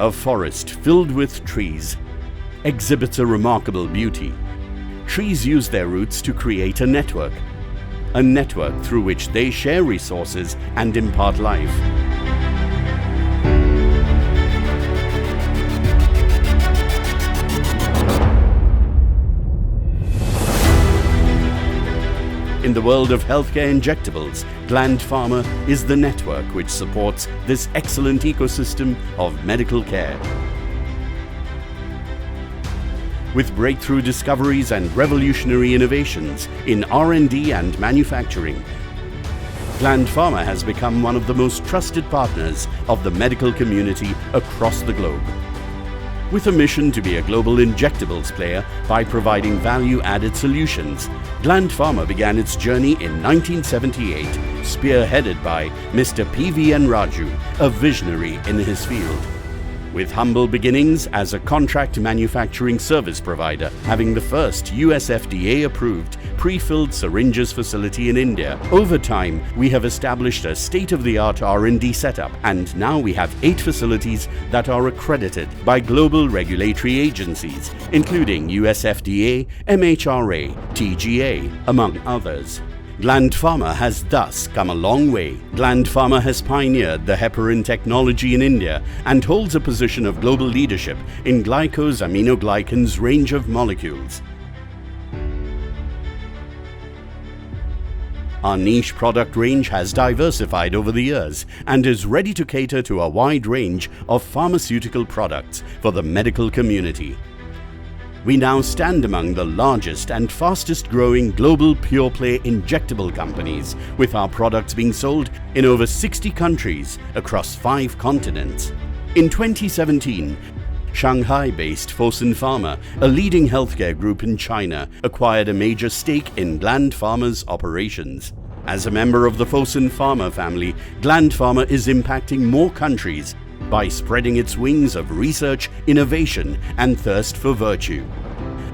A forest filled with trees exhibits a remarkable beauty. Trees use their roots to create a network through which they share resources and impart life. In the world of healthcare injectables, Gland Pharma is the network which supports this excellent ecosystem of medical care. With breakthrough discoveries and revolutionary innovations in R&D and manufacturing, Gland Pharma has become one of the most trusted partners of the medical community across the globe. With a mission to be a global injectables player by providing value-added solutions, Gland Pharma began its journey in 1978, spearheaded by Mr. P.V.N. Raju, a visionary in his field. With humble beginnings as a contract manufacturing service provider, having the first US FDA-approved pre-filled syringes facility in India, over time we have established a state-of-the-art R&D setup, and now we have 8 facilities that are accredited by global regulatory agencies, including US FDA, MHRA, TGA, among others. Gland Pharma has thus come a long way. Gland Pharma has pioneered the heparin technology in India and holds a position of global leadership in glycosaminoglycans range of molecules. Our niche product range has diversified over the years and is ready to cater to a wide range of pharmaceutical products for the medical community. We now stand among the largest and fastest growing global pure-play injectable companies, with our products being sold in over 60 countries across 5 continents. In 2017, Shanghai-based Fosun Pharma, a leading healthcare group in China, acquired a major stake in Gland Pharma's operations. As a member of the Fosun Pharma family, Gland Pharma is impacting more countries by spreading its wings of research, innovation, and thirst for virtue.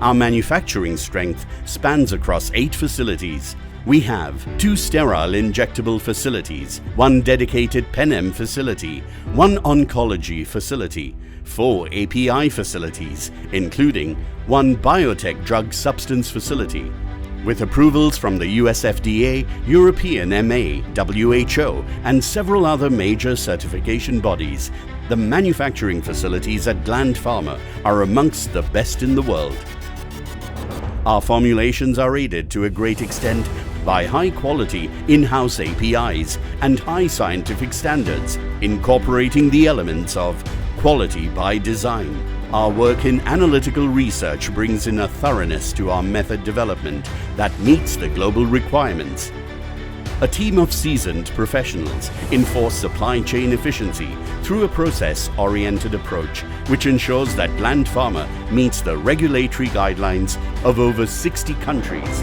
Our manufacturing strength spans across 8 facilities. We have 2 sterile injectable facilities, 1 dedicated Pen-M facility, 1 oncology facility, 4 API facilities, including 1 biotech drug substance facility. With approvals from the US FDA, European MA, WHO, and several other major certification bodies, the manufacturing facilities at Gland Pharma are amongst the best in the world. Our formulations are aided to a great extent by high-quality in-house APIs and high scientific standards, incorporating the elements of quality by design. Our work in analytical research brings in a thoroughness to our method development that meets the global requirements. A team of seasoned professionals enforce supply chain efficiency through a process-oriented approach, which ensures that Gland Pharma meets the regulatory guidelines of over 60 countries.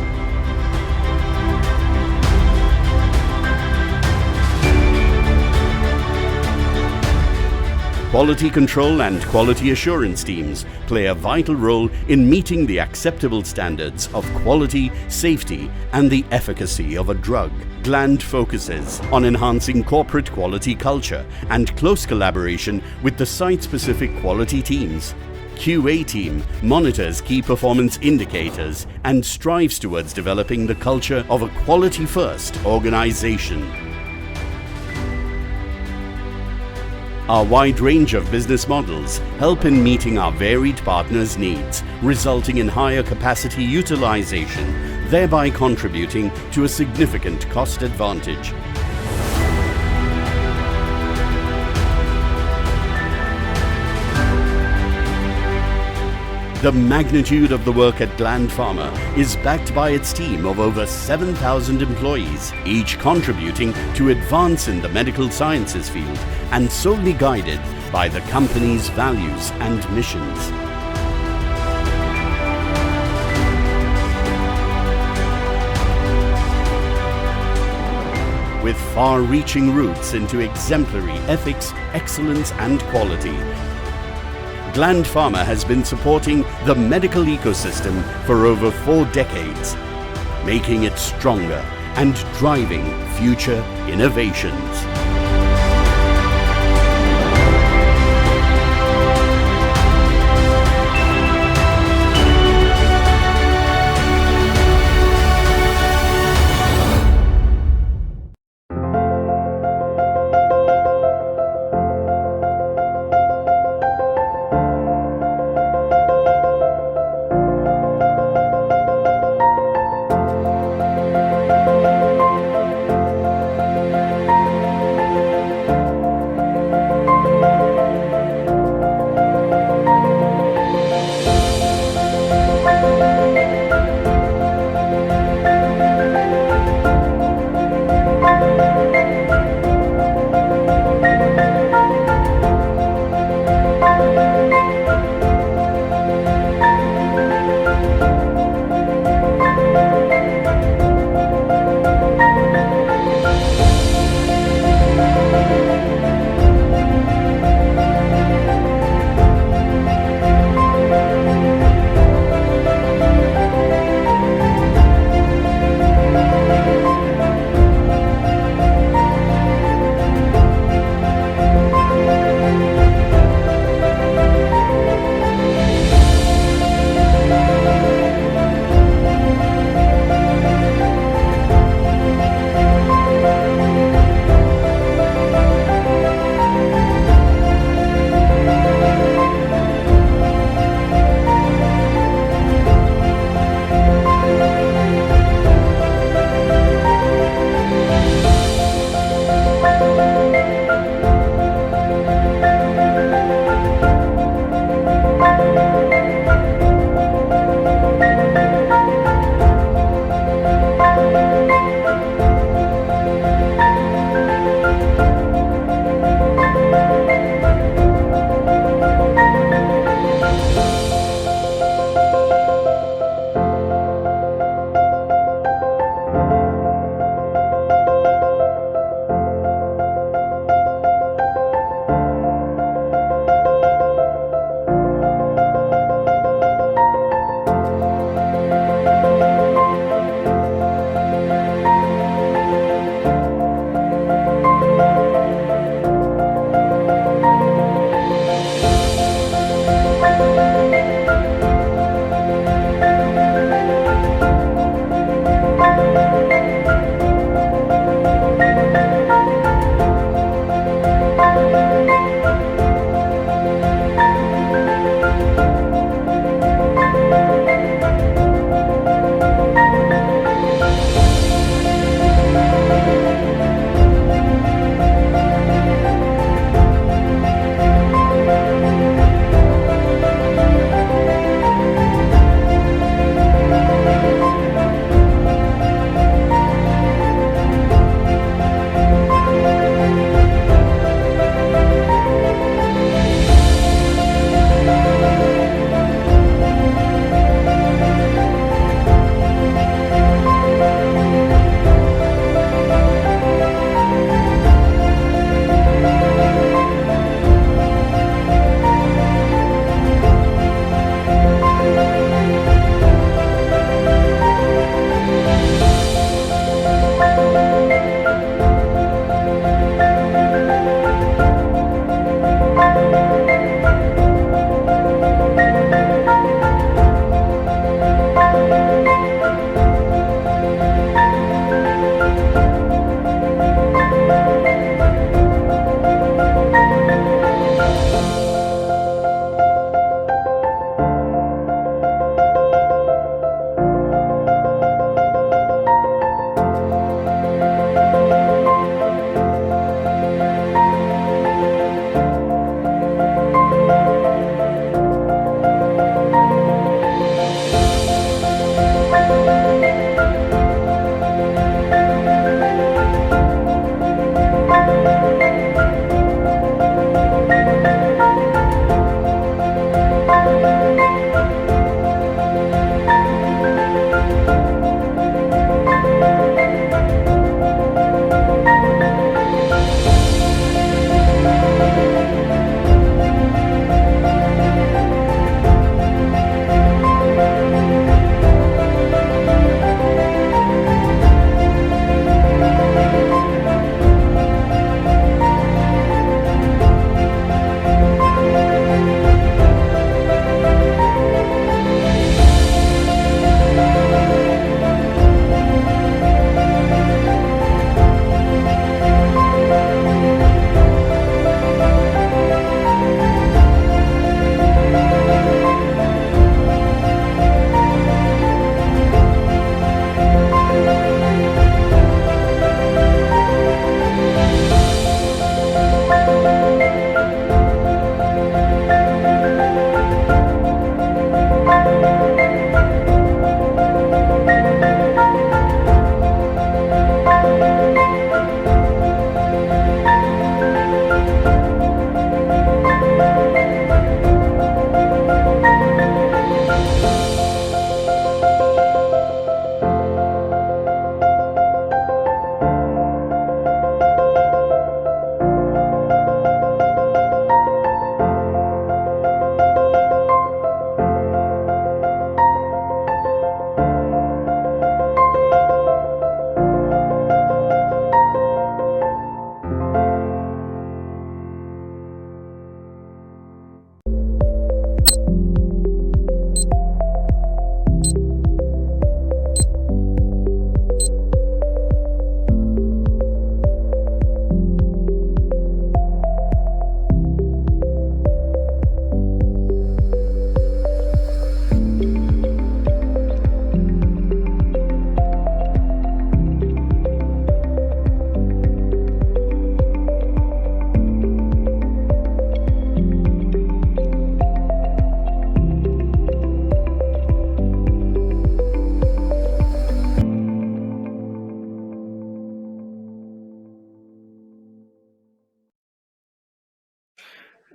Quality control and quality assurance teams play a vital role in meeting the acceptable standards of quality, safety, and the efficacy of a drug. Gland focuses on enhancing corporate quality culture and close collaboration with the site-specific quality teams. QA team monitors key performance indicators and strives towards developing the culture of a quality-first organization. Our wide range of business models help in meeting our varied partners' needs, resulting in higher capacity utilization, thereby contributing to a significant cost advantage. The magnitude of the work at Gland Pharma is backed by its team of over 7,000 employees, each contributing to advance in the medical sciences field and solely guided by the company's values and missions. With far-reaching roots into exemplary ethics, excellence, and quality, Gland Pharma has been supporting the medical ecosystem for over 4 decades, making it stronger and driving future innovations.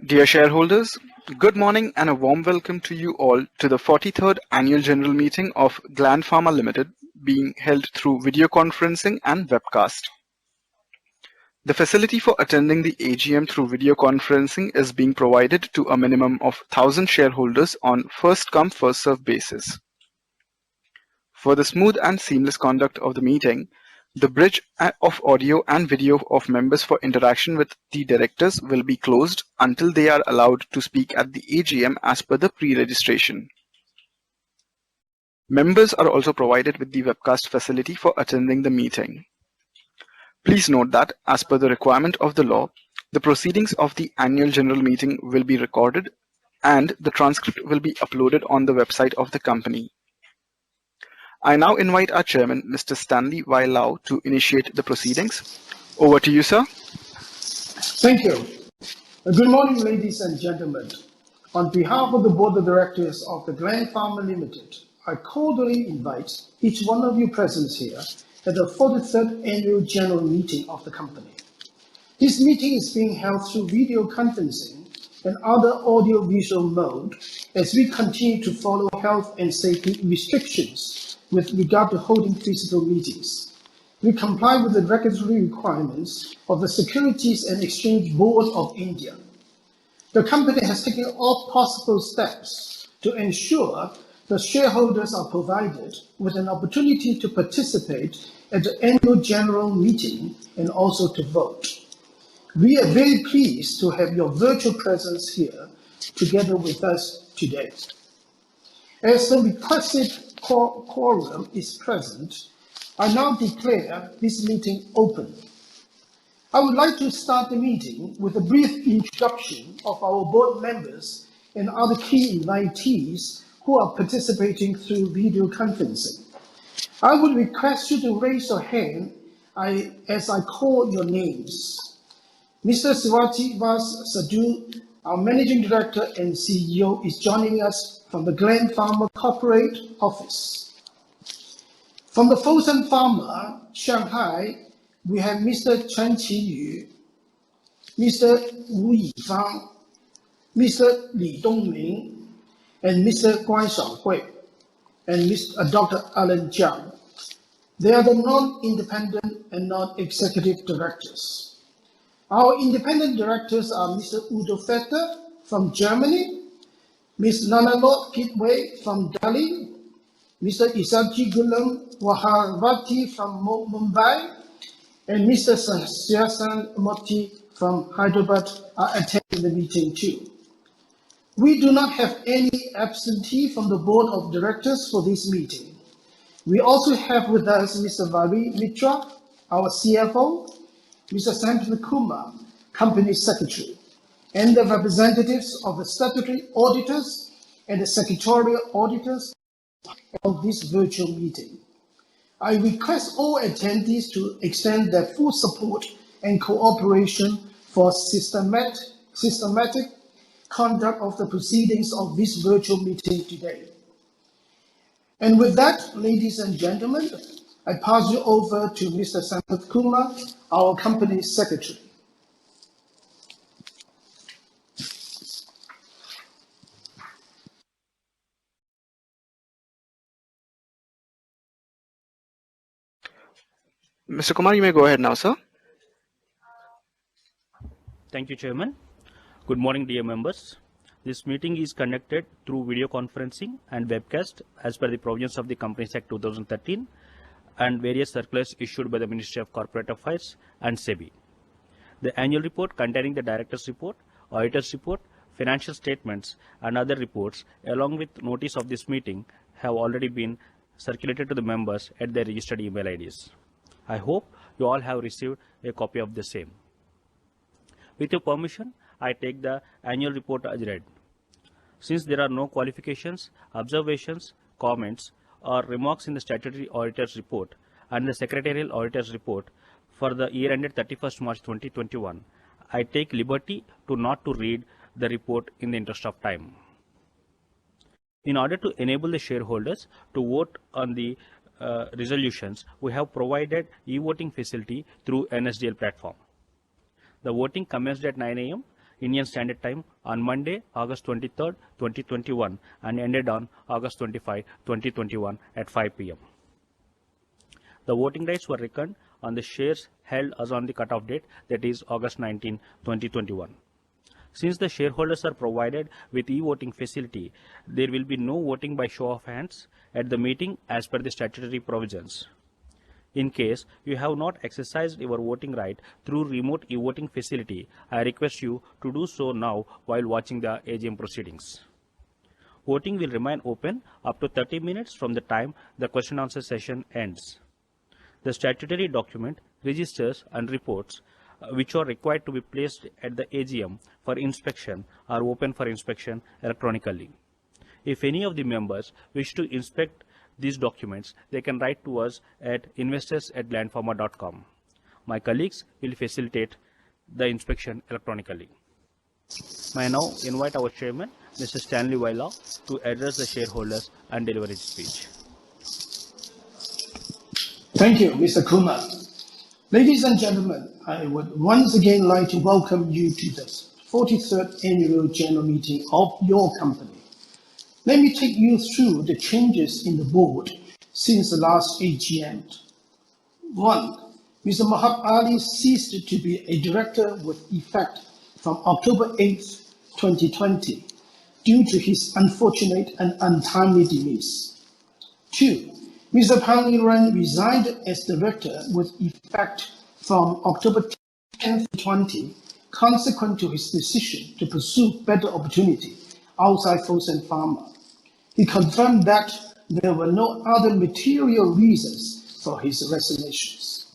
Dear shareholders, good morning and a warm welcome to you all to the 43rd Annual General Meeting of Gland Pharma Limited, being held through video conferencing and webcast. The facility for attending the AGM through video conferencing is being provided to a minimum of 1,000 shareholders on first-come, first-served basis. For the smooth and seamless conduct of the meeting, the bridge of audio and video of members for interaction with the directors will be closed until they are allowed to speak at the AGM as per the pre-registration. Members are also provided with the webcast facility for attending the meeting. Please note that, as per the requirement of the law, the proceedings of the annual general meeting will be recorded and the transcript will be uploaded on the website of the company. I now invite our chairman, Mr. Stanley Y. Lau, to initiate the proceedings. Over to you, sir. Thank you. Good morning, ladies and gentlemen. On behalf of the Board of Directors of the Gland Pharma Limited, I cordially invite each one of you present here at the 43rd Annual General Meeting of the company. This meeting is being held through video conferencing and other audio-visual mode as we continue to follow health and safety restrictions with regard to holding physical meetings. We comply with the regulatory requirements of the Securities and Exchange Board of India. The company has taken all possible steps to ensure the shareholders are provided with an opportunity to participate at the annual general meeting and also to vote. We are very pleased to have your virtual presence here together with us today. As the requested quorum is present, I now declare this meeting open. I would like to start the meeting with a brief introduction of our board members and other key invitees who are participating through video conferencing. I would request you to raise your hand as I call your names. Mr. Sivaji Sadhu, our Managing Director and CEO, is joining us from the Gland Pharma Corporate Office. From the Fosun Pharma, Shanghai, we have Mr. Chen Qiyu, Mr. Wu Yifang, Mr. Li Dongming, and Mr. Guan Xiaohui, and Dr. Alan Jiang. They are the non-independent and non-executive directors. Our independent directors are Mr. Udo Vetter from Germany, Ms. Nanalot Kitway from Delhi, Mr. Isaji Gulam Waharavati from Mumbai, and Mr. Siasan Moti from Hyderabad are attending the meeting too. We do not have any absentee from the Board of Directors for this meeting. We also have with us Mr. Vavi Mitra, our CFO, Mr. Sanjay Kumar, Company Secretary, and the representatives of the statutory auditors and the secretarial auditors of this virtual meeting. I request all attendees to extend their full support and cooperation for systematic conduct of the proceedings of this virtual meeting today. And with that, ladies and gentlemen, I pass you over to Mr. Sanjay Kumar, our Company Secretary. Mr. Kumar, you may go ahead now, sir. Thank you, Chairman. Good morning, dear members. This meeting is conducted through video conferencing and webcast as per the provisions of the Companies Act 2013 and various circulars issued by the Ministry of Corporate Affairs and SEBI. The annual report containing the Director's report, Auditor's report, financial statements and other reports along with notice of this meeting have already been circulated to the members at their registered email IDs. I hope you all have received a copy of the same. With your permission, I take the annual report as read. Since there are no qualifications, observations, comments, or remarks in the statutory auditor's report and the secretarial auditor's report for the year ended 31st March 2021, I take liberty to not to read the report in the interest of time. In order to enable the shareholders to vote on the resolutions, we have provided e-voting facility through NSDL platform. The voting commenced at 9 a.m. Indian Standard Time on Monday, August 23rd, 2021 and ended on August 25, 2021 at 5 p.m. The voting rights were reckoned on the shares held as on the cutoff date, that is August 19, 2021. Since the shareholders are provided with e-voting facility, there will be no voting by show of hands at the meeting as per the statutory provisions. In case you have not exercised your voting right through remote e-voting facility, I request you to do so now while watching the AGM proceedings. Voting will remain open up to 30 minutes from the time the question answer session ends. The statutory document, registers and reports which are required to be placed at the AGM for inspection are open for inspection electronically. If any of the members wish to inspect these documents, they can write to us at investors@glandpharma.com. My colleagues will facilitate the inspection electronically. May I now invite our chairman, Mr. Stanley Vaila, to address the shareholders and deliver his speech. Thank you, Mr. Kumar. Ladies and gentlemen, I would once again like to welcome you to the 43rd Annual General Meeting of your company. Let me take you through the changes in the board since the last AGM. 1. Mr. Mohab Ali ceased to be a director with effect from October 8, 2020, due to his unfortunate and untimely demise. 2. Mr. Pang Yiren resigned as director with effect from October 10, 2020, consequent to his decision to pursue better opportunity outside Fosun Pharma. He confirmed that there were no other material reasons for his resignations.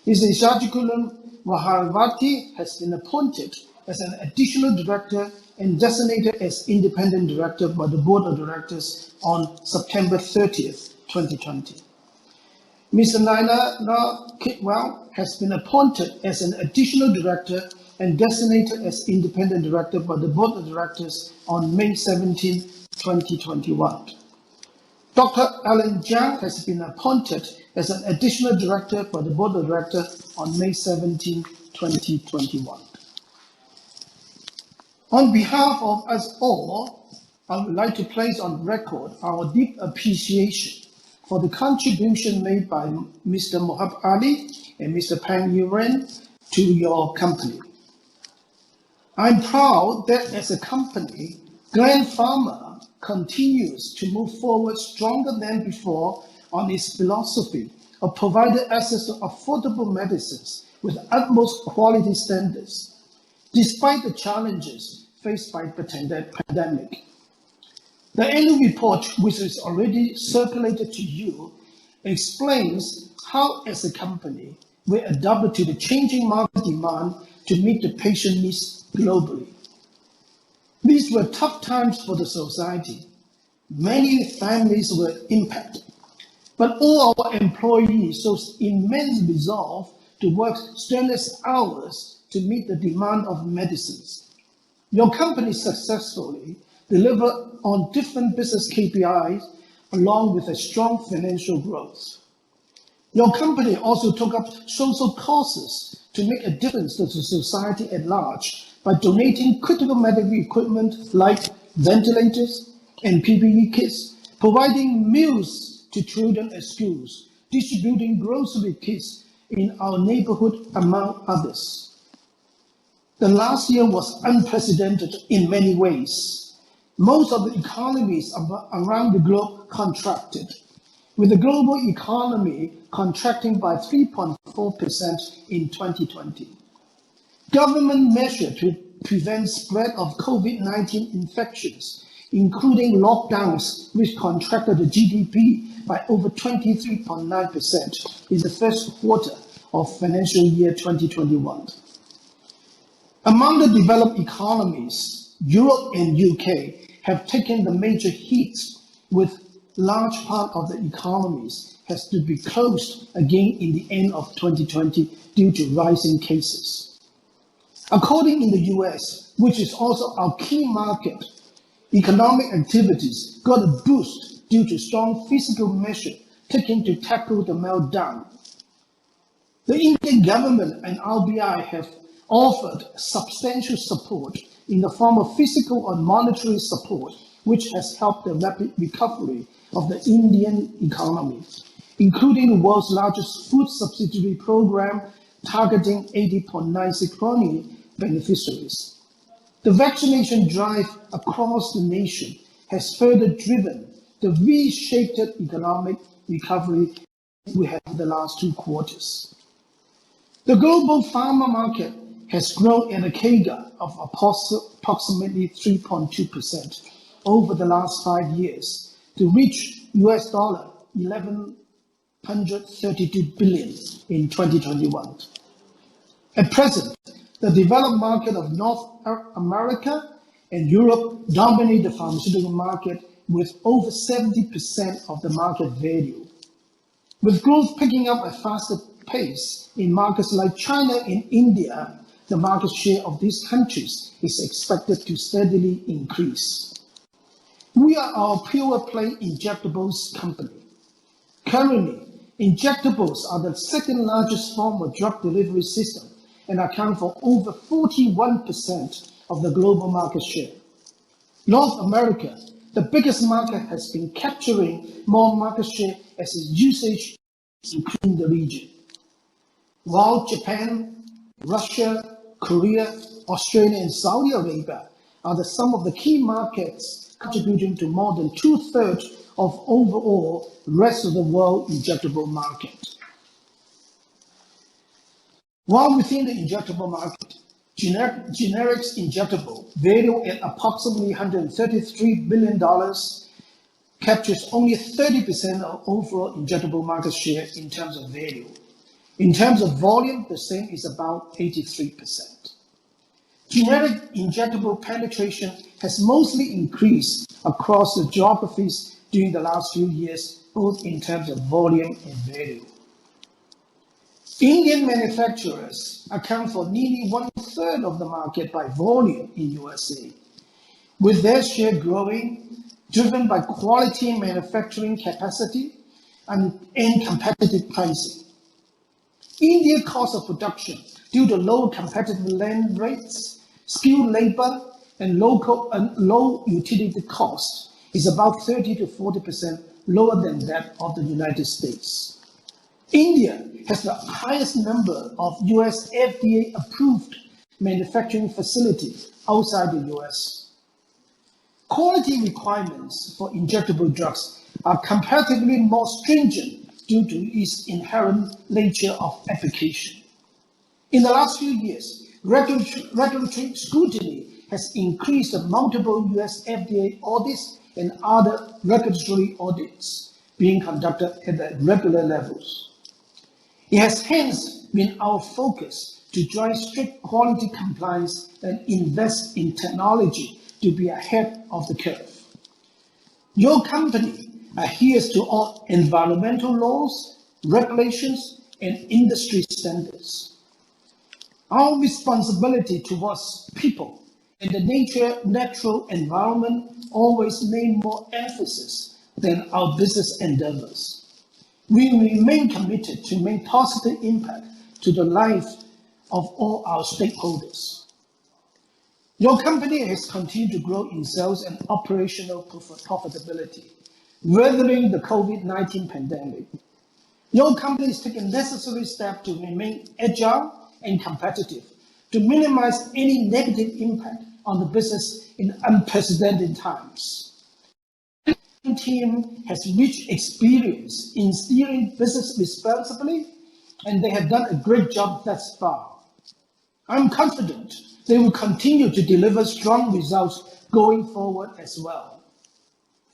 Mr. Ishajikulum Maharavati has been appointed as an additional director and designated as independent director by the Board of Directors on September 30th, 2020. Mr. Naina Kitwell has been appointed as an additional director and designated as independent director by the Board of Directors on May 17, 2021. Dr. Alan Jiang has been appointed as an additional director by the Board of Directors on May 17, 2021. On behalf of us all, I would like to place on record our deep appreciation for the contribution made by Mr. Mohab Ali and Mr. Pang Yiren to your company. I'm proud that as a company, Gland Pharma continues to move forward stronger than before on its philosophy of providing access to affordable medicines with utmost quality standards, despite the challenges faced by the pandemic. The annual report, which is already circulated to you, explains how, as a company, we adapted to the changing market demand to meet the patient needs globally. These were tough times for the society. Many families were impacted, but all our employees showed immense resolve to work strenuous hours to meet the demand of medicines. Your company successfully delivered on different business KPIs along with a strong financial growth. Your company also took up social causes to make a difference to the society at large by donating critical medical equipment like ventilators and PPE kits, providing meals to children at schools, distributing grocery kits in our neighborhood, among others. The last year was unprecedented in many ways. Most of the economies around the globe contracted, with the global economy contracting by 3.4% in 2020. Government measures to prevent spread of COVID-19 infections, including lockdowns, which contracted the GDP by over 23.9% in the first quarter of financial year 2021. Among the developed economies, Europe and UK have taken the major hits, with large part of the economies has to be closed again in the end of 2020 due to rising cases. According in the US, which is also our key market, economic activities got a boost due to strong fiscal measures taken to tackle the meltdown. The Indian government and RBI have offered substantial support in the form of physical and monetary support, which has helped the rapid recovery of the Indian economy, including the world's largest food subsidy program targeting 80.96 crore beneficiaries. The vaccination drive across the nation has further driven the V-shaped economic recovery we have in the last 2 quarters. The global pharma market has grown at a CAGR of approximately 3.2% over the last 5 years to reach US $1,132 billion in 2021. At present, the developed market of North America and Europe dominate the pharmaceutical market with over 70% of the market value. With growth picking up at a faster pace in markets like China and India, the market share of these countries is expected to steadily increase. We are a pure-play injectables company. Currently, injectables are the second largest form of drug delivery system and account for over 41% of the global market share. North America, the biggest market, has been capturing more market share as its usage is increasing in the region. While Japan, Russia, Korea, Australia, and Saudi Arabia are some of the key markets contributing to more than 2/3 of overall rest of the world injectable market. While within the injectable market, generics injectable, valued at approximately $133 billion, captures only 30% of overall injectable market share in terms of value. In terms of volume, the same is about 83%. Generic injectable penetration has mostly increased across the geographies during the last few years, both in terms of volume and value. Indian manufacturers account for nearly 1/3 of the market by volume in USA, with their share growing, driven by quality manufacturing capacity and competitive pricing. India's cost of production, due to low competitive land rates, skilled labor, and low utility costs, is about 30 to 40% lower than that of the United States. India has the highest number of US FDA-approved manufacturing facilities outside the US. Quality requirements for injectable drugs are comparatively more stringent due to its inherent nature of application. In the last few years, regulatory scrutiny has increased the multiple US FDA audits and other regulatory audits being conducted at the regular levels. It has hence been our focus to drive strict quality compliance and invest in technology to be ahead of the curve. Your company adheres to all environmental laws, regulations, and industry standards. Our responsibility towards people and the natural environment always made more emphasis than our business endeavors. We remain committed to make positive impact to the life of all our stakeholders. Your company has continued to grow in sales and operational profitability, weathering the COVID-19 pandemic. Your company is taking necessary steps to remain agile and competitive to minimize any negative impact on the business in unprecedented times. The team has rich experience in steering business responsibly, and they have done a great job thus far. I'm confident they will continue to deliver strong results going forward as well.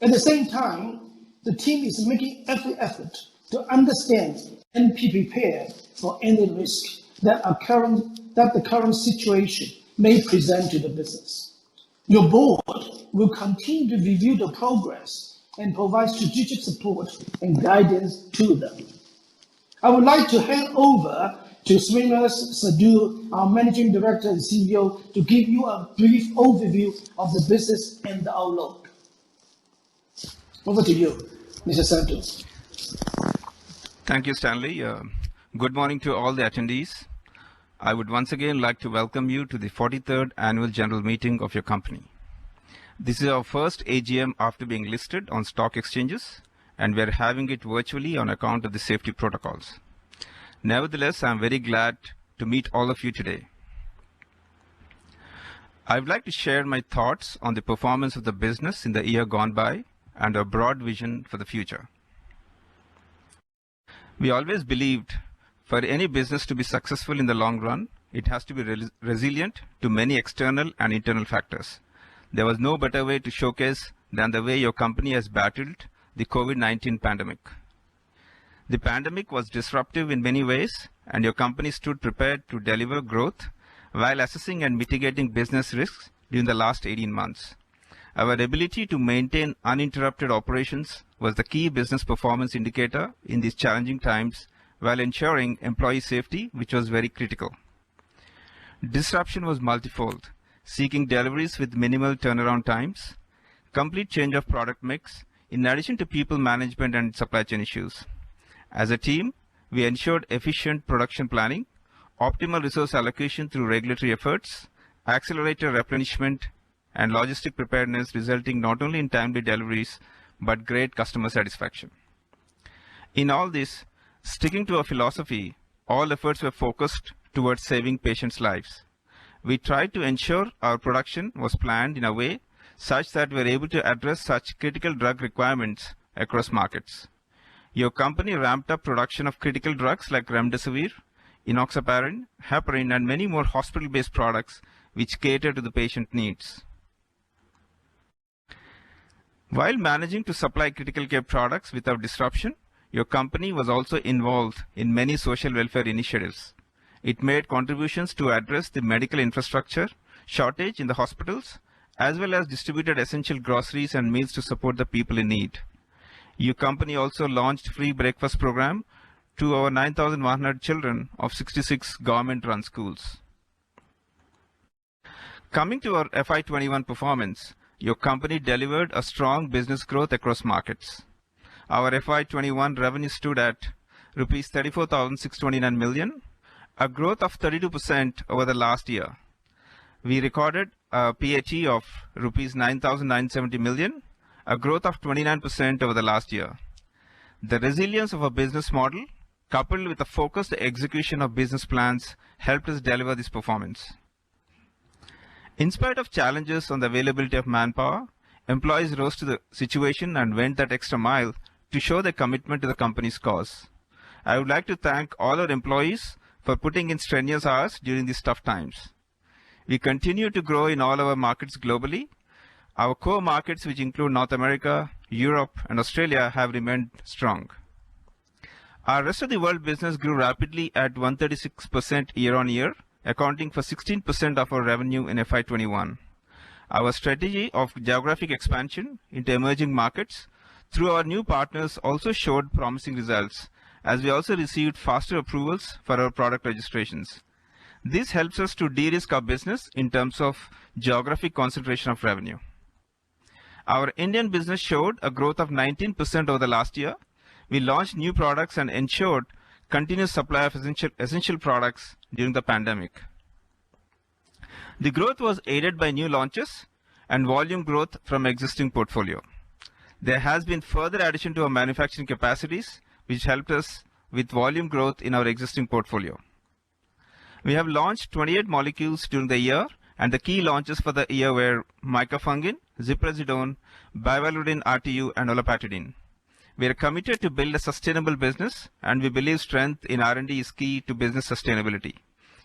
At the same time, the team is making every effort to understand and be prepared for any risk that the current situation may present to the business. Your board will continue to review the progress and provide strategic support and guidance to them. I would like to hand over to Srinivas Sadhu, our Managing Director and CEO, to give you a brief overview of the business and the outlook. Over to you, Mr. Sadhu. Thank you, Stanley. Good morning to all the attendees. I would once again like to welcome you to the 43rd Annual General Meeting of your company. This is our first AGM after being listed on stock exchanges, and we are having it virtually on account of the safety protocols. Nevertheless, I am very glad to meet all of you today. I would like to share my thoughts on the performance of the business in the year gone by and our broad vision for the future. We always believed for any business to be successful in the long run, it has to be resilient to many external and internal factors. There was no better way to showcase than the way your company has battled the COVID-19 pandemic. The pandemic was disruptive in many ways, and your company stood prepared to deliver growth while assessing and mitigating business risks during the last 18 months. Our ability to maintain uninterrupted operations was the key business performance indicator in these challenging times, while ensuring employee safety, which was very critical. Disruption was multifold, seeking deliveries with minimal turnaround times, complete change of product mix, in addition to people management and supply chain issues. As a team, we ensured efficient production planning, optimal resource allocation through regulatory efforts, accelerated replenishment, and logistic preparedness, resulting not only in timely deliveries, but great customer satisfaction. In all this, sticking to our philosophy, all efforts were focused towards saving patients' lives. We tried to ensure our production was planned in a way such that we were able to address such critical drug requirements across markets. Your company ramped up production of critical drugs like remdesivir, enoxaparin, heparin, and many more hospital-based products which cater to the patient needs. While managing to supply critical care products without disruption, your company was also involved in many social welfare initiatives. It made contributions to address the medical infrastructure shortage in the hospitals, as well as distributed essential groceries and meals to support the people in need. Your company also launched free breakfast program to over 9,100 children of 66 government-run schools. Coming to our FY21 performance, your company delivered a strong business growth across markets. Our FY21 revenue stood at Rs 34,629 million, a growth of 32% over the last year. We recorded a PAT of Rs 9,970 million, a growth of 29% over the last year. The resilience of our business model, coupled with the focused execution of business plans, helped us deliver this performance. In spite of challenges on the availability of manpower, employees rose to the situation and went that extra mile to show their commitment to the company's cause. I would like to thank all our employees for putting in strenuous hours during these tough times. We continue to grow in all our markets globally. Our core markets, which include North America, Europe, and Australia, have remained strong. Our rest of the world business grew rapidly at 136% year-on-year, accounting for 16% of our revenue in FY21. Our strategy of geographic expansion into emerging markets through our new partners also showed promising results, as we also received faster approvals for our product registrations. This helps us to de-risk our business in terms of geographic concentration of revenue. Our Indian business showed a growth of 19% over the last year. We launched new products and ensured continuous supply of essential products during the pandemic. The growth was aided by new launches and volume growth from existing portfolio. There has been further addition to our manufacturing capacities, which helped us with volume growth in our existing portfolio. We have launched 28 molecules during the year, and the key launches for the year were micafungin, ziprasidone, bivalirudin RTU, and olopatadine. We are committed to build a sustainable business, and we believe strength in R&D is key to business sustainability.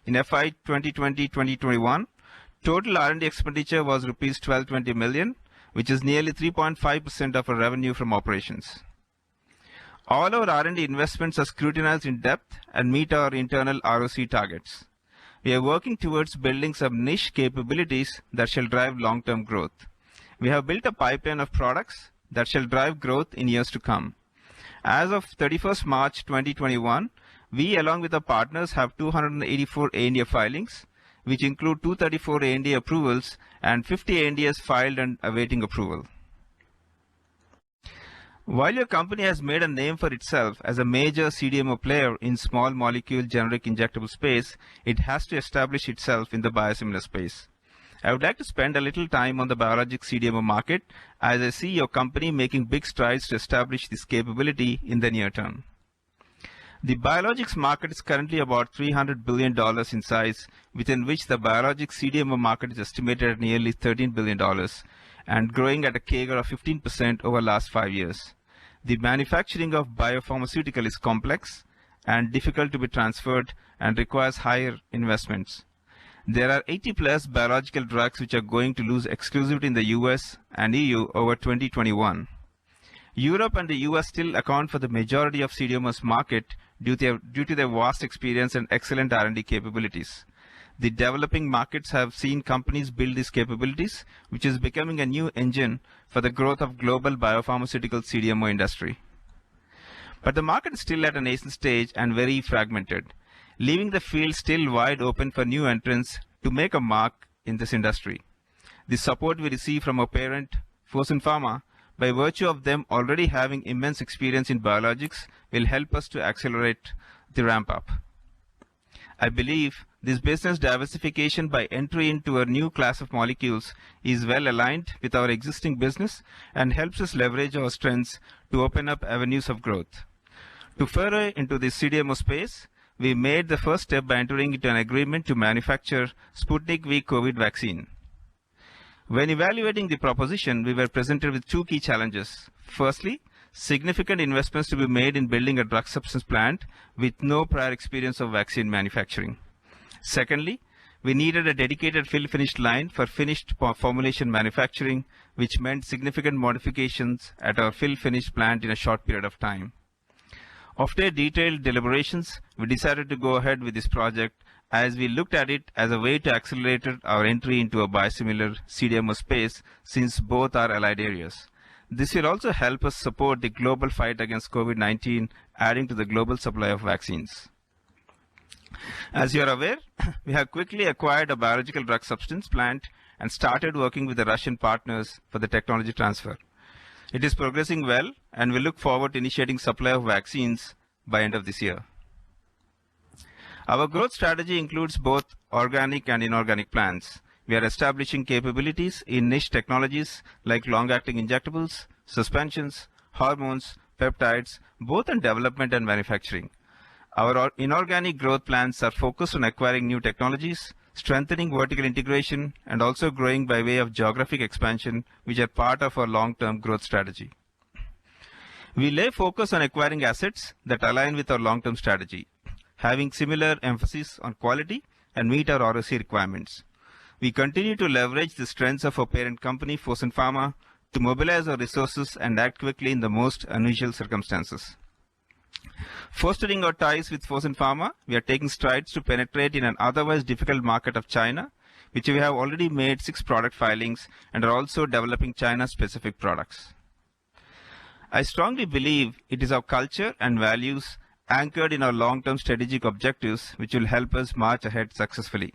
In FY 2020-2021, total R&D expenditure was Rs 1220 million, which is nearly 3.5% of our revenue from operations. All our R&D investments are scrutinized in depth and meet our internal ROC targets. We are working towards building some niche capabilities that shall drive long-term growth. We have built a pipeline of products that shall drive growth in years to come. As of 31st March 2021, we along with our partners have 284 ANDA filings, which include 234 ANDA approvals and 50 ANDAs filed and awaiting approval. While your company has made a name for itself as a major CDMO player in small molecule generic injectable space, it has to establish itself in the biosimilar space. I would like to spend a little time on the biologics CDMO market, as I see your company making big strides to establish this capability in the near term. The biologics market is currently about $300 billion in size, within which the biologics CDMO market is estimated at nearly $13 billion and growing at a CAGR of 15% over the last 5 years. The manufacturing of biopharmaceutical is complex and difficult to be transferred and requires higher investments. There are 80 plus biological drugs which are going to lose exclusivity in the US and EU over 2021. Europe and the US still account for the majority of CDMO's market due to their vast experience and excellent R&D capabilities. The developing markets have seen companies build these capabilities, which is becoming a new engine for the growth of global biopharmaceutical CDMO industry. But the market is still at a nascent stage and very fragmented, leaving the field still wide open for new entrants to make a mark in this industry. The support we receive from our parent, Fosun Pharma, by virtue of them already having immense experience in biologics, will help us to accelerate the ramp up. I believe this business diversification by entry into a new class of molecules is well aligned with our existing business and helps us leverage our strengths to open up avenues of growth. To further into the CDMO space, we made the first step by entering into an agreement to manufacture Sputnik V COVID vaccine. When evaluating the proposition, we were presented with two key challenges. Firstly, significant investments to be made in building a drug substance plant with no prior experience of vaccine manufacturing. Secondly, we needed a dedicated fill-finish line for finished formulation manufacturing, which meant significant modifications at our fill-finish plant in a short period of time. After detailed deliberations, we decided to go ahead with this project as we looked at it as a way to accelerate our entry into a biosimilar CDMO space, since both are allied areas. This will also help us support the global fight against COVID-19, adding to the global supply of vaccines. As you are aware, we have quickly acquired a biological drug substance plant and started working with the Russian partners for the technology transfer. It is progressing well, and we look forward to initiating supply of vaccines by end of this year. Our growth strategy includes both organic and inorganic plans. We are establishing capabilities in niche technologies like long-acting injectables, suspensions, hormones, peptides, both in development and manufacturing. Our inorganic growth plans are focused on acquiring new technologies, strengthening vertical integration, and also growing by way of geographic expansion, which are part of our long-term growth strategy. We lay focus on acquiring assets that align with our long-term strategy, having similar emphasis on quality and meet our ROC requirements. We continue to leverage the strengths of our parent company, Fosun Pharma, to mobilize our resources and act quickly in the most unusual circumstances. Fostering our ties with Fosun Pharma, we are taking strides to penetrate in an otherwise difficult market of China, which we have already made 6 product filings and are also developing China-specific products. I strongly believe it is our culture and values anchored in our long-term strategic objectives which will help us march ahead successfully.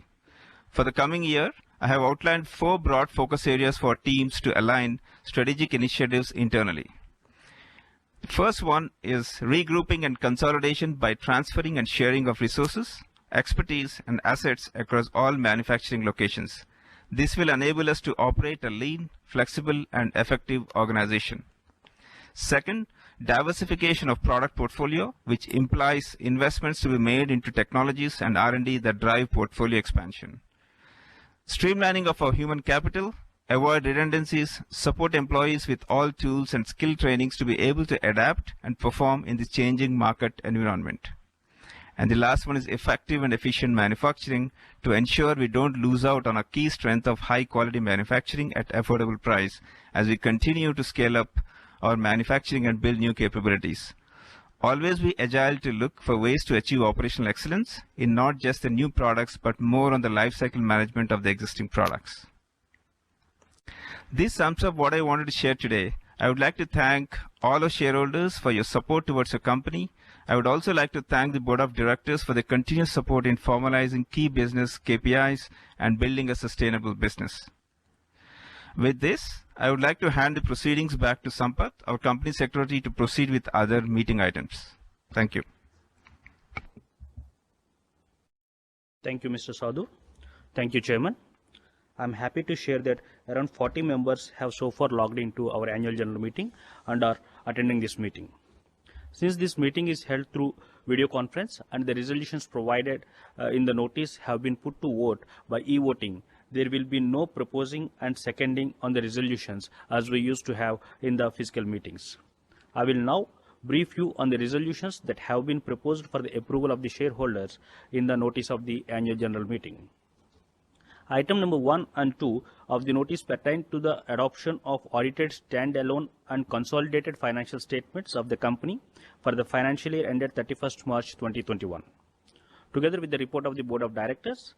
For the coming year, I have outlined 4 broad focus areas for teams to align strategic initiatives internally. The first one is regrouping and consolidation by transferring and sharing of resources, expertise, and assets across all manufacturing locations. This will enable us to operate a lean, flexible, and effective organization. Second, diversification of product portfolio, which implies investments to be made into technologies and R&D that drive portfolio expansion. Streamlining of our human capital, avoid redundancies, support employees with all tools and skill trainings to be able to adapt and perform in this changing market environment. And the last one is effective and efficient manufacturing to ensure we don't lose out on a key strength of high quality manufacturing at affordable price as we continue to scale up our manufacturing and build new capabilities. Always be agile to look for ways to achieve operational excellence in not just the new products but more on the lifecycle management of the existing products. This sums up what I wanted to share today. I would like to thank all our shareholders for your support towards your company. I would also like to thank the board of directors for their continuous support in formalizing key business KPIs and building a sustainable business. With this, I would like to hand the proceedings back to Sampath, our company secretary, to proceed with other meeting items. Thank you. Thank you, Mr. Sadhu. Thank you, Chairman. I'm happy to share that around 40 members have so far logged into our annual general meeting and are attending this meeting. Since this meeting is held through video conference and the resolutions provided in the notice have been put to vote by e-voting, there will be no proposing and seconding on the resolutions as we used to have in the physical meetings. I will now brief you on the resolutions that have been proposed for the approval of the shareholders in the notice of the annual general meeting. Item number 1 and 2 of the notice pertain to the adoption of audited standalone and consolidated financial statements of the company for the financial year ended 31st March 2021. Together with the report of the Board of Directors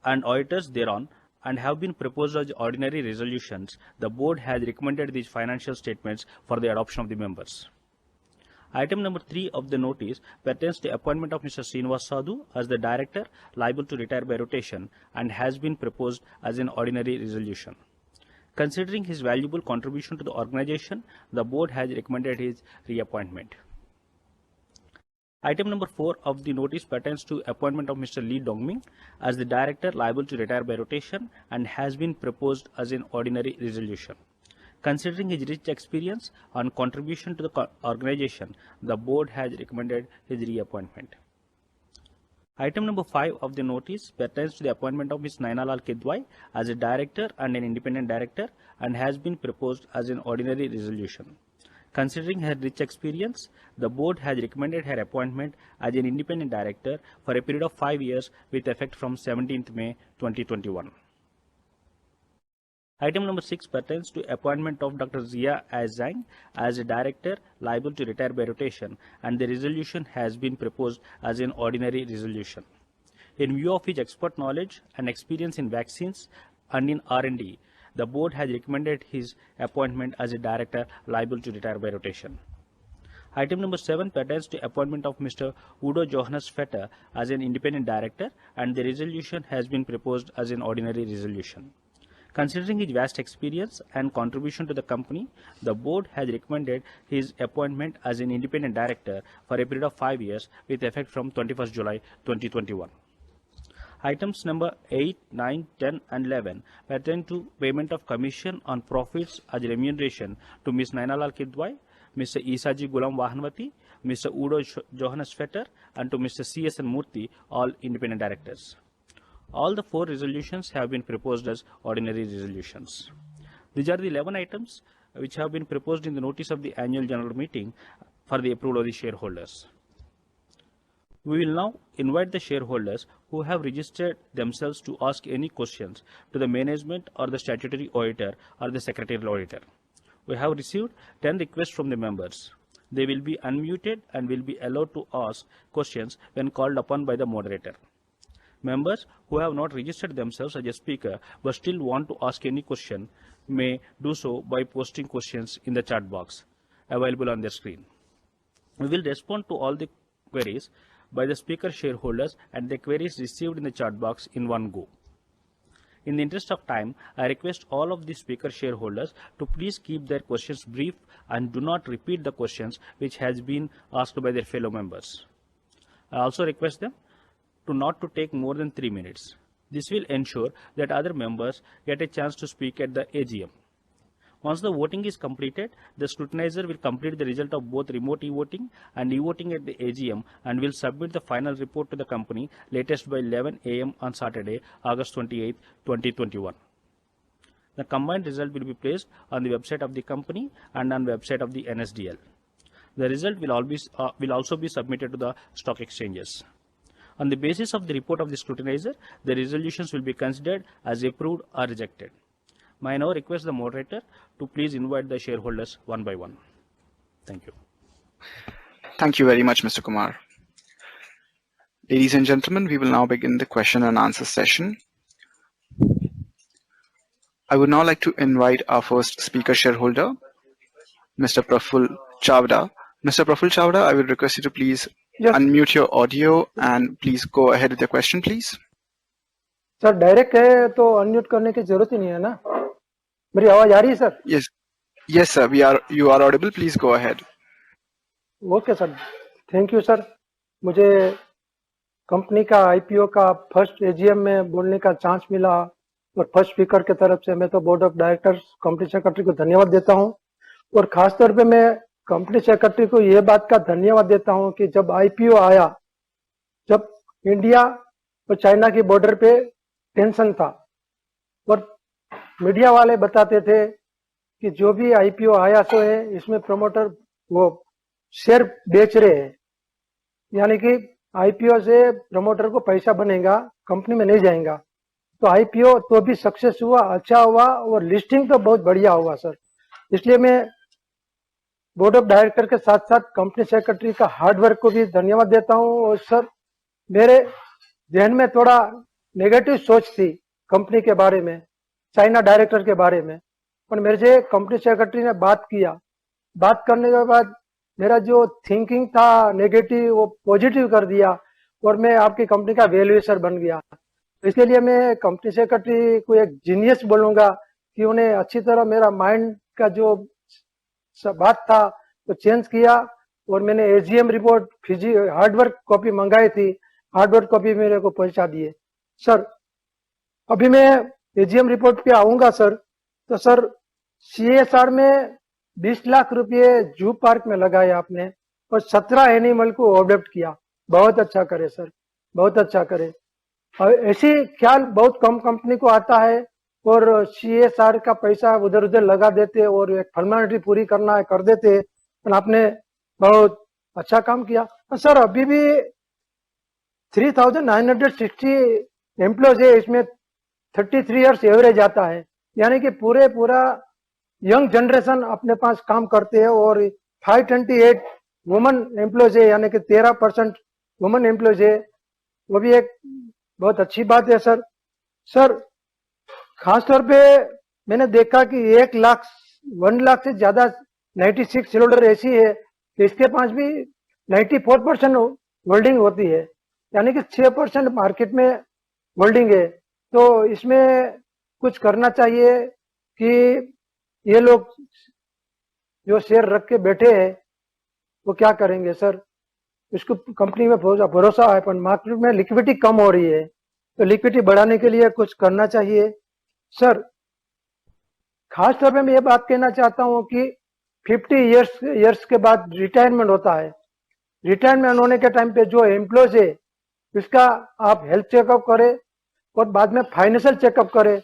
and auditors thereon, and have been proposed as ordinary resolutions, the Board has recommended these financial statements for the adoption of the members. Item number 3 of the notice pertains to the appointment of Mr. Srinivas Sadhu as the Director liable to retire by rotation and has been proposed as an ordinary resolution. Considering his valuable contribution to the organization, the Board has recommended his reappointment. Item number 4 of the notice pertains to appointment of Mr. Lee Dongming as the Director liable to retire by rotation and has been proposed as an ordinary resolution. Considering his rich experience and contribution to the organization, the Board has recommended his reappointment. Item number 5 of the notice pertains to the appointment of Ms. Nainalal Kidwai as a Director and an Independent Director and has been proposed as an ordinary resolution. Considering her rich experience, the Board has recommended her appointment as an Independent Director for a period of 5 years with effect from 17th May 2021. Item number 6 pertains to appointment of Dr. Zia Azang as a Director liable to retire by rotation, and the resolution has been proposed as an ordinary resolution. In view of his expert knowledge and experience in vaccines and in R&D, the Board has recommended his appointment as a Director liable to retire by rotation. Item number 7 pertains to appointment of Mr. Udo Johannes Vetter as an Independent Director, and the resolution has been proposed as an ordinary resolution. Considering his vast experience and contribution to the company, the Board has recommended his appointment as an Independent Director for a period of 5 years with effect from 21st July 2021. Items number 8, 9, 10 and 11 pertain to payment of commission on profits as remuneration to Ms. Nainalal Kidwai, Mr. Isaji Gulam Wahanwati, Mr. Udo Johannes Vetter and to Mr. C.S.N. Murthy, all Independent Directors. All the 4 resolutions have been proposed as ordinary resolutions. These are the 11 items which have been proposed in the notice of the annual general meeting for the approval of the shareholders. We will now invite the shareholders who have registered themselves to ask any questions to the management or the statutory auditor or the secretarial auditor. We have received 10 requests from the members. They will be unmuted and will be allowed to ask questions when called upon by the moderator. Members who have not registered themselves as a speaker but still want to ask any question may do so by posting questions in the chat box available on their screen. We will respond to all the queries by the speaker shareholders and the queries received in the chat box in one go. In the interest of time, I request all of the speaker shareholders to please keep their questions brief and do not repeat the questions which has been asked by their fellow members. I also request them not to take more than 3 minutes. This will ensure that other members get a chance to speak at the AGM. Once the voting is completed, the scrutinizer will complete the result of both remote e-voting and e-voting at the AGM and will submit the final report to the company latest by 11 a.m. on Saturday, August 28, 2021. The combined result will be placed on the website of the company and on the website of the NSDL. The result will also be submitted to the stock exchanges. On the basis of the report of the scrutinizer, the resolutions will be considered as approved or rejected. May I now request the moderator to please invite the shareholders one by one. Thank you. Thank you very much, Mr. Kumar. Ladies and gentlemen, we will now begin the question and answer session. I would now like to invite our first speaker shareholder, Mr. Praful Chavda. Mr. Praful Chavda, I will request you to please unmute your audio and please go ahead with your question, please. Sir direct है तो unmute करने की जरूरत ही नहीं है ना? मेरी आवाज आ रही है sir? Yes, yes, sir. You are audible. Please go ahead. Okay sir, thank you sir. मुझे कंपनी का आईपीओ का फर्स्ट एजीएम में बोलने का चांस मिला और फर्स्ट स्पीकर की तरफ से मैं तो board of directors company secretary को धन्यवाद देता हूं। और खास तौर पे मैं कंपनी सेक्रेटरी को यह बात का धन्यवाद देता हूं कि जब आईपीओ आया, जब इंडिया और चाइना की बॉर्डर पे टेंशन था और मीडिया वाले बताते थे कि जो भी आईपीओ आया सो है इसमें प्रमोटर वो शेयर बेच रहे हैं, यानी कि आईपीओ से प्रमोटर को पैसा बनेगा, कंपनी में नहीं जाएगा। तो आईपीओ तो भी सक्सेस हुआ, अच्छा हुआ और लिस्टिंग तो बहुत बढ़िया हुआ सर। इसलिए मैं बोर्ड ऑफ डायरेक्टर के साथ साथ कंपनी सेक्रेटरी का हार्डवर्क को भी धन्यवाद देता हूं। और सर, मेरे जहन में थोड़ा नेगेटिव सोच थी कंपनी के बारे में, चाइना डायरेक्टर के बारे में, पर मेरे से कंपनी सेक्रेटरी ने बात किया। बात करने के बाद मेरा जो थिंकिंग था नेगेटिव वो पॉजिटिव कर दिया और मैं आपकी कंपनी का वैल्यूएशन बन गया। इसके लिए मैं कंपनी सेक्रेटरी को एक जीनियस बोलूंगा कि उन्हें अच्छी तरह मेरा माइंड का जो बात था वो चेंज किया और मैंने एजीएम रिपोर्ट हार्डवर्क कॉपी मंगाई थी, हार्डवर्क कॉपी मेरे को पहुंचा दिए। सर, अभी मैं एजीएम रिपोर्ट पे आऊंगा सर। तो सर, सीएसआर में 20 लाख रुपए जू पार्क में लगाए आपने और 17 एनिमल को अडॉप्ट किया। बहुत अच्छा करे सर, बहुत अच्छा करे। ऐसी ख्याल बहुत कम कंपनी को आता है और सीएसआर का पैसा उधर उधर लगा देते और एक फॉर्मेलिटी पूरी करना है कर देते, पर आपने बहुत अच्छा काम किया। सर, अभी भी 3960 एम्प्लॉयज है, इसमें 33 इयर्स एवरेज आता है, यानी कि पूरा यंग जनरेशन अपने पास काम करते हैं और 528 वुमेन एम्प्लॉयज है, यानी कि 13% वुमेन एम्प्लॉयज है। वो भी एक बहुत अच्छी बात है सर। सर, खास तौर पे मैंने देखा कि 1 लाख से ज्यादा 96 शेयरहोल्डर ऐसी है कि इसके पास भी 94% होल्डिंग होती है, यानी कि 6% मार्केट में होल्डिंग है। तो इसमें कुछ करना चाहिए कि ये लोग जो शेयर रख के बैठे हैं वो क्या करेंगे सर। इसको कंपनी में भरोसा है पर मार्केट में लिक्विडिटी कम हो रही है, तो लिक्विडिटी बढ़ाने के लिए कुछ करना चाहिए सर। खास तौर पे मैं ये बात कहना चाहता हूं कि 50 इयर्स के बाद रिटायरमेंट होता है। रिटायरमेंट होने के टाइम पे जो एम्प्लॉयज है इसका आप हेल्थ चेकअप करें और बाद में फाइनेंशियल चेकअप करें।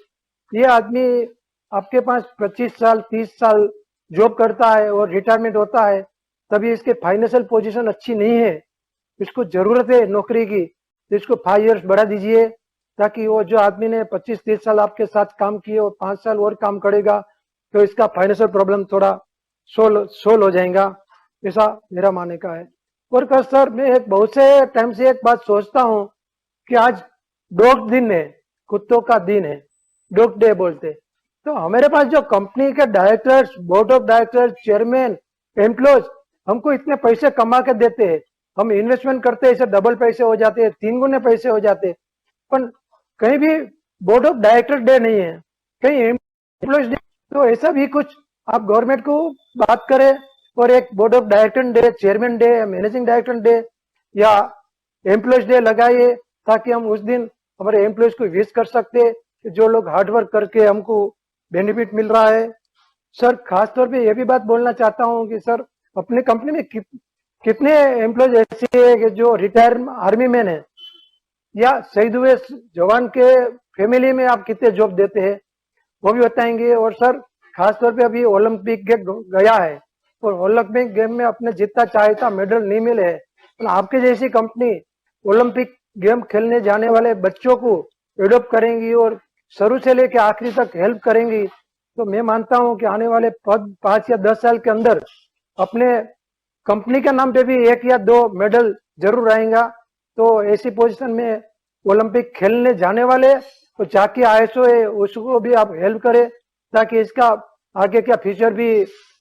ये आदमी आपके पास 25 साल 30 साल जॉब करता है और रिटायरमेंट होता है, तभी इसके फाइनेंशियल पोजीशन अच्छी नहीं है, इसको जरूरत है नौकरी की, तो इसको 5 इयर्स बढ़ा दीजिए ताकि वो जो आदमी ने 25-30 साल आपके साथ काम किए और 5 साल और काम करेगा तो इसका फाइनेंशियल प्रॉब्लम थोड़ा सोल्व हो जाएगा। ऐसा मेरा मानने का है। और सर, मैं बहुत से टाइम से एक बात सोचता हूँ कि आज डॉग दिन है, कुत्तों का दिन है, डॉग डे बोलते। तो हमारे पास जो कंपनी के directors, board of directors, chairman, employees हमको इतने पैसे कमा के देते हैं, हम इन्वेस्टमेंट करते हैं, इसे डबल पैसे हो जाते हैं, 3 गुने पैसे हो जाते हैं, पर कहीं भी बोर्ड ऑफ डायरेक्टर डे नहीं है, कहीं एम्प्लॉयज डे। तो ऐसा भी कुछ आप गवर्नमेंट को बात करें और एक board of director day, chairman day, managing director day या एम्प्लॉयज डे लगाइए ताकि हम उस दिन हमारे एम्प्लॉयज को विश कर सकते हैं कि जो लोग हार्डवर्क करके हमको बेनिफिट मिल रहा है। सर, खास तौर पे ये भी बात बोलना चाहता हूँ कि सर, अपने कंपनी में कितने एम्प्लॉयज ऐसे हैं कि जो रिटायर आर्मी मैन है या शहीद हुए जवान के फैमिली में आप कितने जॉब देते हैं वो भी बताएंगे। और सर, खास तौर पे अभी ओलंपिक गया है और ओलंपिक गेम में अपने जितना चाहे था मेडल नहीं मिले है, तो आपके जैसी कंपनी ओलंपिक गेम खेलने जाने वाले बच्चों को एडॉप्ट करेंगी और शुरू से लेकर आखिरी तक हेल्प करेंगी, तो मैं मानता हूं कि आने वाले 5 या 10 साल के अंदर अपने कंपनी के नाम पे भी 1 या 2 मेडल जरूर आएगा। तो ऐसी पोजीशन में ओलंपिक खेलने जाने वाले तो जाके आईएसओ है उसको भी आप हेल्प करें ताकि इसका आगे का फ्यूचर भी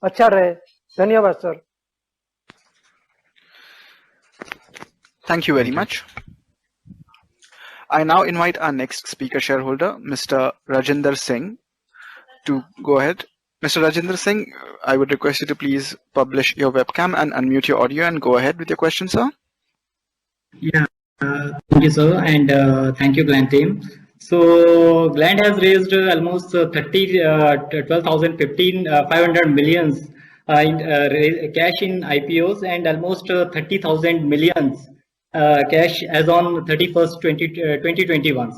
अच्छा रहे। धन्यवाद sir. Thank you very much. I now invite our next speaker shareholder, Mr. Rajinder Singh, to go ahead. Mr. Rajendra Singh, I would request you to please publish your webcam and unmute your audio and go ahead with your question, sir. Yeah, thank you, sir, and thank you, Gland team. So, Gland has raised almost 500 millions cash in IPOs and almost 30,000 millions cash as on 31st 2021.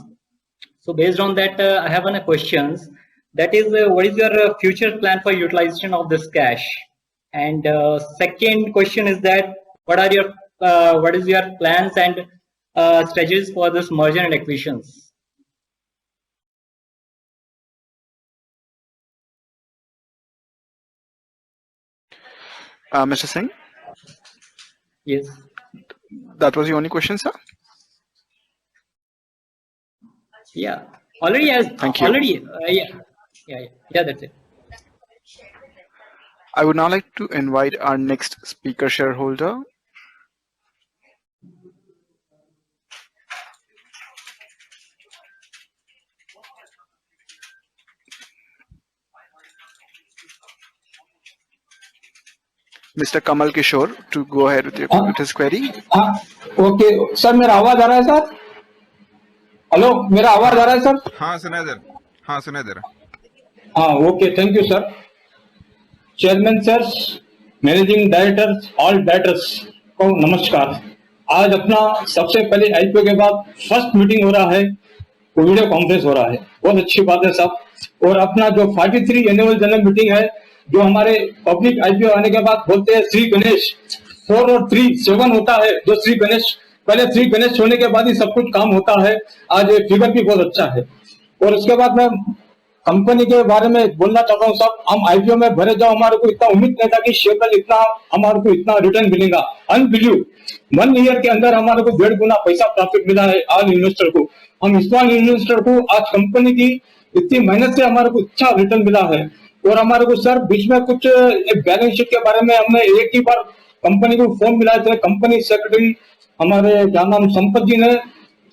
So, based on that, I have one questions. That is, what is your future plan for utilization of this cash? And second question is that what is your plans and strategies for this merger and acquisitions? Mr. Singh, Yes. that was your only question, sir? Yeah. Already as Thank you. already. Yeah. That's it. I would now like to invite our next speaker shareholder. Mr. Kamal Kishore to go ahead with his query. Okay sir, मेरा आवाज आ रहा है sir? Hello, मेरा आवाज आ रहा है sir? हाँ सुनाई दे रहा, हाँ सुनाई दे रहा। हाँ, okay, thank you sir. Chairman sir, managing directors, all directors को नमस्कार। आज अपना सबसे पहले आईपीओ के बाद फर्स्ट मीटिंग हो रहा है, वीडियो कॉन्फ्रेंस हो रहा है, बहुत अच्छी बात है साहब। और अपना जो 43 एनुअल जनरल मीटिंग है, जो हमारे पब्लिक आईपीओ आने के बाद बोलते हैं श्री गणेश 4 और 3 7 होता है, जो श्री गणेश पहले श्री गणेश होने के बाद ही सब कुछ काम होता है। आज ये फिगर भी बहुत अच्छा है। और उसके बाद मैं कंपनी के बारे में बोलना चाहता हूँ साहब, हम आईपीओ में भरे जाओ, हमारे को इतना उम्मीद नहीं था कि शेयर इतना हमारे को इतना रिटर्न मिलेगा। अनबिलीव 1 ईयर के अंदर हमारे को 1.5 गुना पैसा प्रॉफिट मिला है ऑल इन्वेस्टर को। हम स्मॉल इन्वेस्टर को आज कंपनी की इतनी मेहनत से हमारे को अच्छा रिटर्न मिला है। और हमारे को सर बीच में कुछ एक बैलेंस शीट के बारे में हमने एक ही बार कंपनी को फोन मिलाए थे, कंपनी सेक्रेटरी हमारे क्या नाम संपत जी ने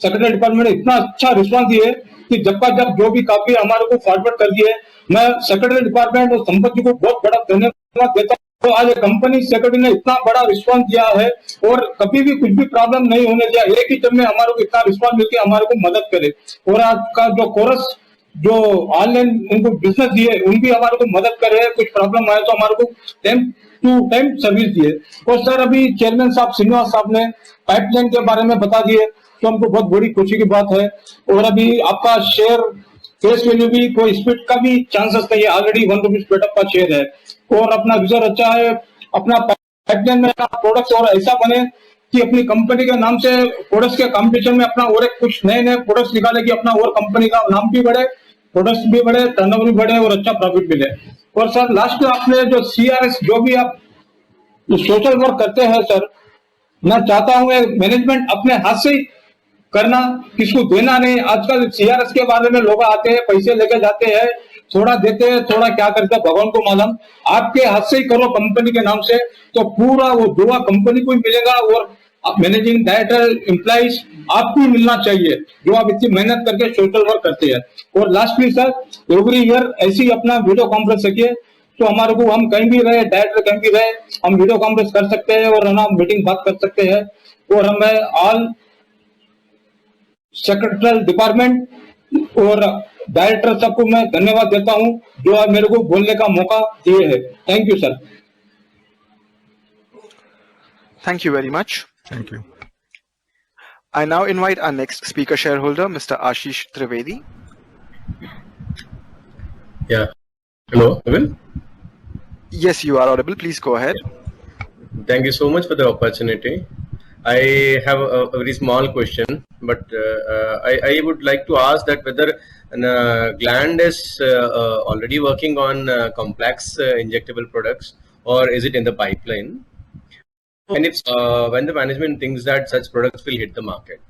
सेक्रेटरी डिपार्टमेंट ने इतना अच्छा रिस्पॉन्स दिए कि जब का जब जो भी कापी हमारे को फॉरवर्ड कर दिए। मैं सेक्रेटरी डिपार्टमेंट और संपत जी को बहुत बड़ा धन्यवाद देता हूँ। तो आज कंपनी सेक्रेटरी ने इतना बड़ा रिस्पॉन्स दिया है और कभी भी कुछ भी प्रॉब्लम नहीं होने दिया। एक ही जब में हमारे को इतना रिस्पॉन्स मिलकर हमारे को मदद करे। और आज का जो कोरस जो ऑनलाइन उनको बिजनेस दिए, उनकी हमारे को मदद करे, कुछ प्रॉब्लम आए तो हमारे को टाइम टू टाइम सर्विस दिए। और सर अभी चेयरमैन साहब श्रीनिवास साहब ने पाइपलाइन के बारे में बता दिए, तो हमको बहुत बड़ी खुशी की बात है। और अभी आपका शेयर फेस वैल्यू भी कोई स्प्लिट का भी चांसेस नहीं है, ऑलरेडी 1 रुपीज स्प्लिट अप का शेयर है। और अपना विजन अच्छा है, अपना पाइपलाइन में प्रोडक्ट्स और ऐसा बने कि अपनी कंपनी के नाम से प्रोडक्ट्स के कंपटीशन में अपना और एक कुछ नए नए प्रोडक्ट्स निकाले कि अपना और कंपनी का नाम भी बढ़े, प्रोडक्ट्स भी बढ़े, टर्नओवर भी बढ़े और अच्छा प्रॉफिट मिले। और सर लास्ट में आपने जो सीआरएस जो भी आप सोशल वर्क करते हैं सर, मैं चाहता हूं मैनेजमेंट अपने हाथ से करना, किसको देना नहीं। आजकल सीआरएस के बारे में लोग आते हैं, पैसे लेके जाते हैं, थोड़ा देते हैं, थोड़ा क्या करते हैं भगवान को मालूम। आपके हाथ से ही करो कंपनी के नाम से, तो पूरा वो दुआ कंपनी को ही मिलेगा और मैनेजिंग डायरेक्टर एम्प्लॉइज आपको ही मिलना चाहिए, जो आप इतनी मेहनत करके सोशल वर्क करते हैं। और लास्टली सर, एवरी ईयर ऐसे ही अपना वीडियो कॉन्फ्रेंस रखिए, तो हमारे को हम कहीं भी रहे, डायरेक्टर कहीं भी रहे, हम वीडियो कॉन्फ्रेंस कर सकते हैं और हम मीटिंग बात कर सकते हैं। और हमें ऑल सेक्रेटरी डिपार्टमेंट और डायरेक्टर सबको मैं धन्यवाद देता हूं, जो आज मेरे को बोलने का मौका दिए है। Thank you sir. Thank you very much. Thank you. I now invite our next speaker shareholder, Mr. Ashish Trivedi. Yeah. Hello, Evan. Yes, you are audible. Please go ahead. Thank you so much for the opportunity. I have a very small question, but I would like to ask that whether Gland is already working on complex injectable products, or is it in the pipeline? And if when the management thinks that such products will hit the market?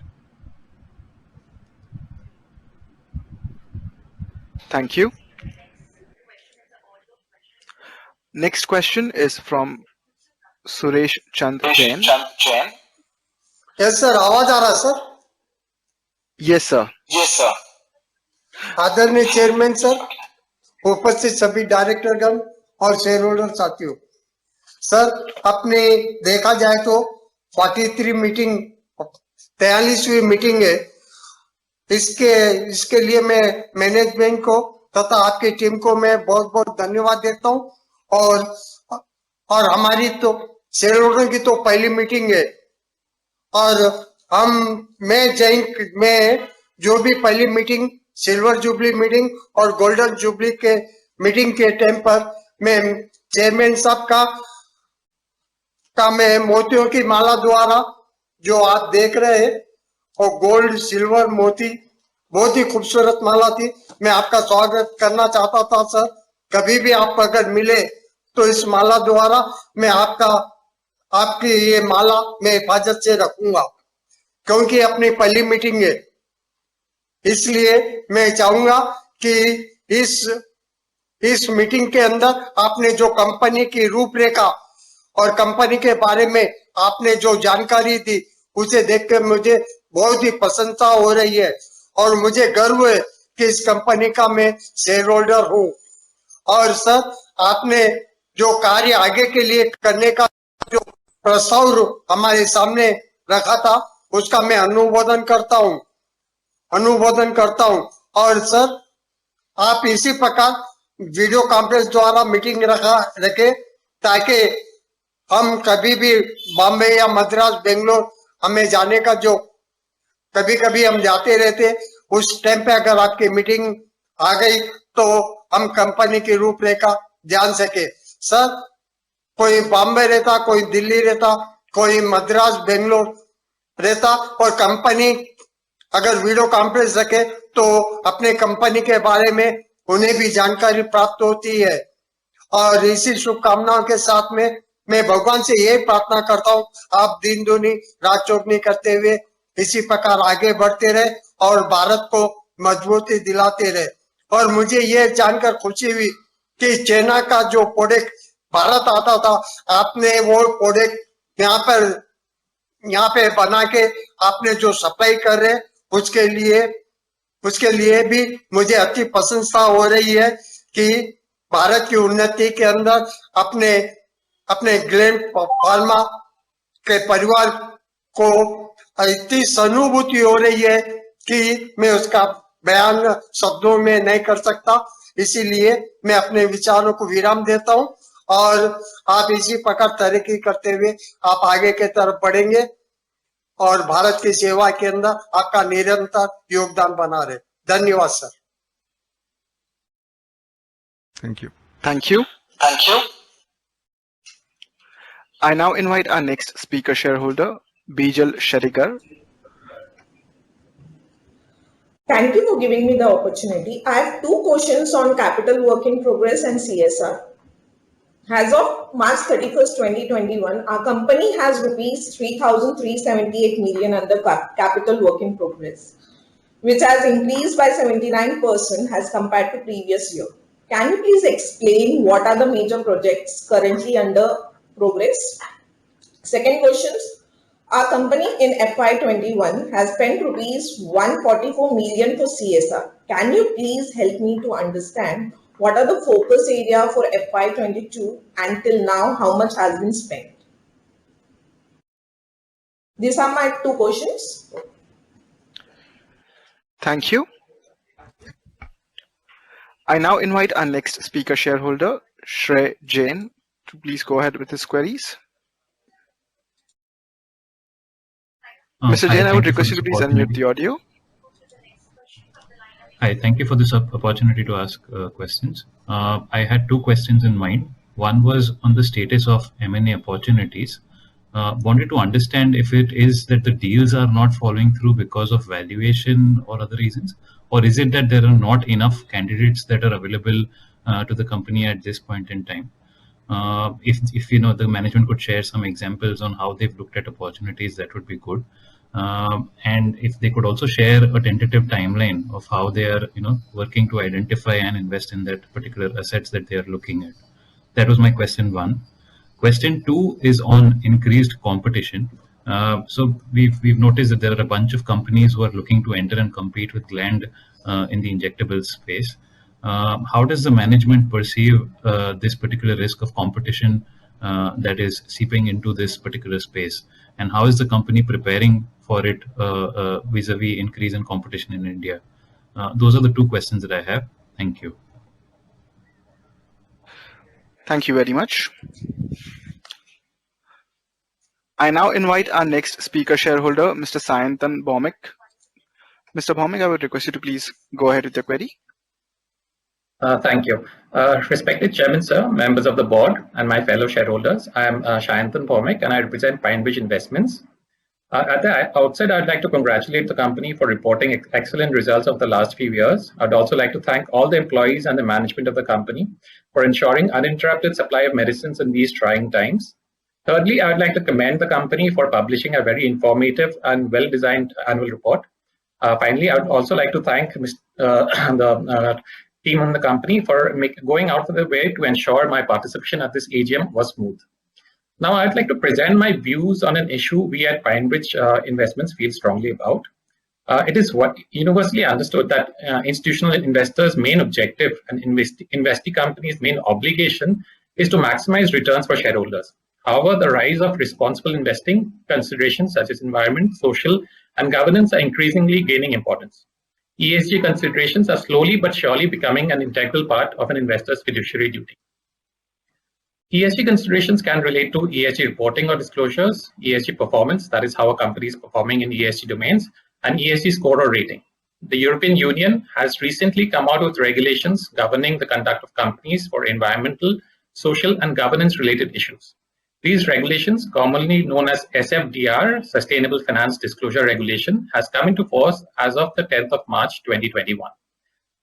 Thank you. Next question is from Suresh Chand Jain. Yes sir, आवाज आ रहा है sir? Yes, sir. आदरणीय chairman sir, उपस्थित सभी डायरेक्टरगण और share holder साथियों, sir अपने देखा जाए तो 43 मीटिंग 43वीं मीटिंग है। इसके लिए मैं मैनेजमेंट को तथा आपकी टीम को मैं बहुत बहुत धन्यवाद देता हूं। और हमारी तो शेयर होल्डर की तो पहली मीटिंग है और मैं जो भी पहली मीटिंग सिल्वर जुबली मीटिंग और गोल्डन जुबली के मीटिंग के टाइम पर मैं चेयरमैन साहब का मैं मोतियों की माला द्वारा जो आप देख रहे हैं और गोल्ड सिल्वर मोती बहुत ही खूबसूरत माला थी। मैं आपका स्वागत करना चाहता था सर। कभी भी आप अगर मिले तो इस माला द्वारा मैं आपकी ये माला मैं हिफाजत से रखूंगा, क्योंकि अपनी पहली मीटिंग है। इसलिए मैं चाहूंगा कि इस मीटिंग के अंदर आपने जो कंपनी की रूपरेखा और कंपनी के बारे में आपने जो जानकारी दी उसे देखकर मुझे बहुत ही प्रसन्नता हो रही है और मुझे गर्व है कि इस कंपनी का मैं शेयर होल्डर हूँ। और सर आपने जो कार्य आगे के लिए करने का जो प्रस्ताव हमारे सामने रखा था उसका मैं अनुमोदन करता हूँ। और सर आप इसी प्रकार वीडियो कॉन्फ्रेंस द्वारा मीटिंग रखे ताकि हम कभी भी बॉम्बे या मद्रास बेंगलोर हमें जाने का जो कभी हम जाते रहते, उस टाइम पे अगर आपकी मीटिंग आ गई तो हम कंपनी की रूपरेखा जान सके। सर कोई बॉम्बे रहता, कोई दिल्ली रहता, कोई मद्रास बेंगलोर रहता और कंपनी अगर वीडियो कॉन्फ्रेंस रखे तो अपने कंपनी के बारे में उन्हें भी जानकारी प्राप्त होती है। और इसी शुभकामनाओं के साथ में मैं भगवान से यही प्रार्थना करता हूँ आप दिन दूनी रात चौगनी करते हुए इसी प्रकार आगे बढ़ते रहे और भारत को मजबूती दिलाते रहे। और मुझे ये जानकर खुशी हुई कि चाइना का जो प्रोडक्ट भारत आता था आपने वो प्रोडक्ट यहाँ पे बना के आपने जो सप्लाई कर रहे उसके लिए भी मुझे अति प्रशंसा हो रही है कि भारत की उन्नति के अंदर अपने ग्लैंड फार्मा के परिवार को इतनी सहानुभूति हो रही है कि मैं उसका बयान शब्दों में नहीं कर सकता। इसीलिए मैं अपने विचारों को विराम देता हूं और आप इसी प्रकार तरक्की करते हुए आप आगे की तरफ बढ़ेंगे और भारत की सेवा के अंदर आपका निरंतर योगदान बना रहे। धन्यवाद sir. Thank you. Thank you. I now invite our next speaker shareholder, Bijal Sharigar. Thank you for giving me the opportunity. I have two questions on capital work in progress and CSR. As of March 31st, 2021, our company has rupees 3,378 million under capital work in progress, which has increased by 79% as compared to previous year. Can you please explain what are the major projects currently under progress? Second question, our company in FY21 has spent rupees 144 million for CSR. Can you please help me to understand what are the focus area for FY22 until now, how much has been spent? These are my two questions. Thank you. I now invite our next speaker shareholder, Shrey Jain, to please go ahead with his queries. Mr. Jain, I would request you to please unmute the audio. Hi, thank you for this opportunity to ask questions. I had two questions in mind. One was on the status of M&A opportunities. Wanted to understand if it is that the deals are not following through because of valuation or other reasons, or is it that there are not enough candidates that are available to the company at this point in time? If you know, the management could share some examples on how they've looked at opportunities, that would be good. And if they could also share a tentative timeline of how they are, working to identify and invest in that particular assets that they are looking at. That was my question one. Question two is on increased competition. So we've noticed that there are a bunch of companies who are looking to enter and compete with Gland in the injectable space. How does the management perceive this particular risk of competition that is seeping into this particular space? And how is the company preparing for it vis-a-vis increase in competition in India? Those are the two questions that I have. Thank you. Thank you very much. I now invite our next speaker shareholder, Mr. Sayantan Bhomik. Mr. Bhomik, I would request you to please go ahead with your query. Thank you. Respected Chairman, sir, members of the board, and my fellow shareholders, I am Sayantan Bhomik, and I represent PineBridge Investments. At the outset, I'd like to congratulate the company for reporting excellent results of the last few years. I'd also like to thank all the employees and the management of the company for ensuring uninterrupted supply of medicines in these trying times. Thirdly, I would like to commend the company for publishing a very informative and well-designed annual report. Finally, I would also like to thank the team on the company for going out of their way to ensure my participation at this AGM was smooth. Now, I'd like to present my views on an issue we at PineBridge Investments feel strongly about. It is universally understood that institutional investors' main objective and investee companies' main obligation is to maximize returns for shareholders. However, the rise of responsible investing considerations such as environment, social, and governance are increasingly gaining importance. ESG considerations are slowly but surely becoming an integral part of an investor's fiduciary duty. ESG considerations can relate to ESG reporting or disclosures, ESG performance, that is how a company is performing in ESG domains, and ESG score or rating. The European Union has recently come out with regulations governing the conduct of companies for environmental, social, and governance-related issues. These regulations, commonly known as SFDR, Sustainable Finance Disclosure Regulation, has come into force as of the 10th of March 2021.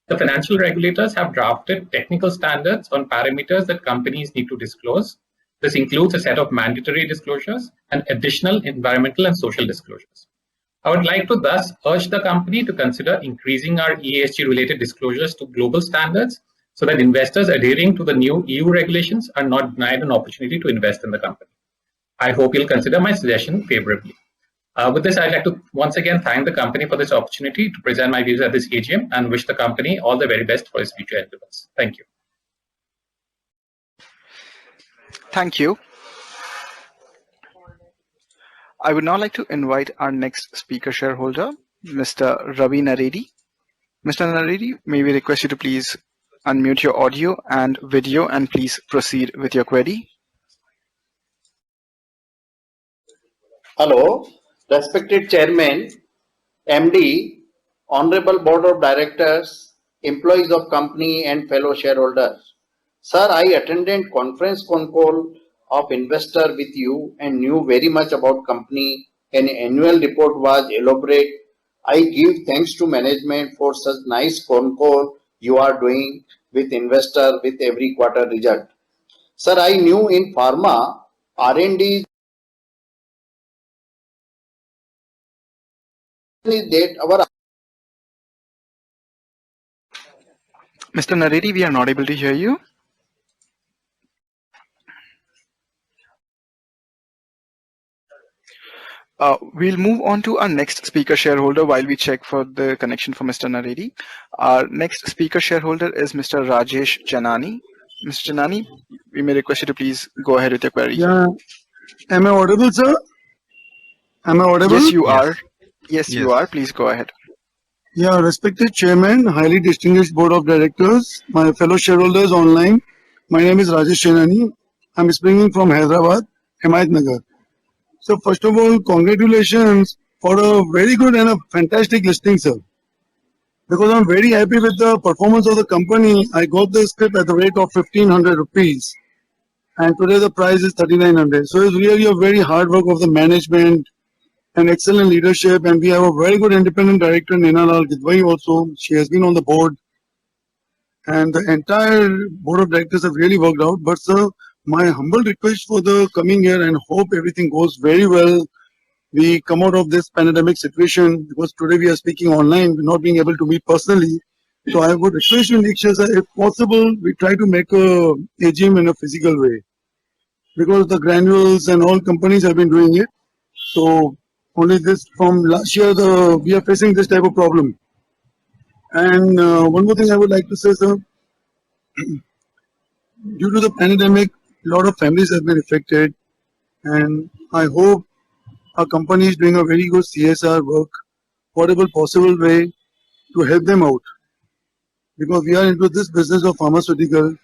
The financial regulators have drafted technical standards on parameters that companies need to disclose. This includes a set of mandatory disclosures and additional environmental and social disclosures. I would like to thus urge the company to consider increasing our ESG-related disclosures to global standards so that investors adhering to the new EU regulations are not denied an opportunity to invest in the company. I hope you'll consider my suggestion favorably. With this, I'd like to once again thank the company for this opportunity to present my views at this AGM and wish the company all the very best for its future endeavors. Thank you. Thank you. I would now like to invite our next speaker shareholder, Mr. Ravi Naredi. Mr. Naredi, may we request you to please unmute your audio and video and please proceed with your query. Hello, respected Chairman, MD, Honorable Board of Directors, employees of company and fellow shareholders. Sir, I attended conference call of investor with you and knew very much about company and annual report was elaborate. I give thanks to management for such nice phone call you are doing with investor with every quarter result. Sir, I knew in pharma, R&D is that our... Mr. Naredi, we are not able to hear you. We'll move on to our next speaker shareholder while we check for the connection for Mr. Naredi. Our next speaker shareholder is Mr. Rajesh Janani. Mr. Janani, we may request you to please go ahead with your query. Yeah. Am I audible, sir? Am I audible? Yes, you are. Yes, you are. Please go ahead. Yeah, respected Chairman, highly distinguished Board of Directors, my fellow shareholders online. My name is Rajesh Janani. I'm speaking from Hyderabad, Himayatnagar. So first of all, congratulations for a very good and a fantastic listing, sir. Because I'm very happy with the performance of the company. I got the scrip at the rate of 1500 rupees. And today the price is 3900. So it's really a very hard work of the management and excellent leadership. And we have a very good independent director, Naina Lal Gidwai also. She has been on the board. And the entire board of directors have really worked out. But sir, my humble request for the coming year and hope everything goes very well. We come out of this pandemic situation because today we are speaking online, we're not being able to meet personally. So I would request you, Niksha, if possible, we try to make a AGM in a physical way. Because the granules and all companies have been doing it. So only this from last year, we are facing this type of problem. And one more thing I would like to say, sir, due to the pandemic, a lot of families have been affected, and I hope our company is doing a very good CSR work, whatever possible way to help them out. Because we are into this business of pharmaceutical,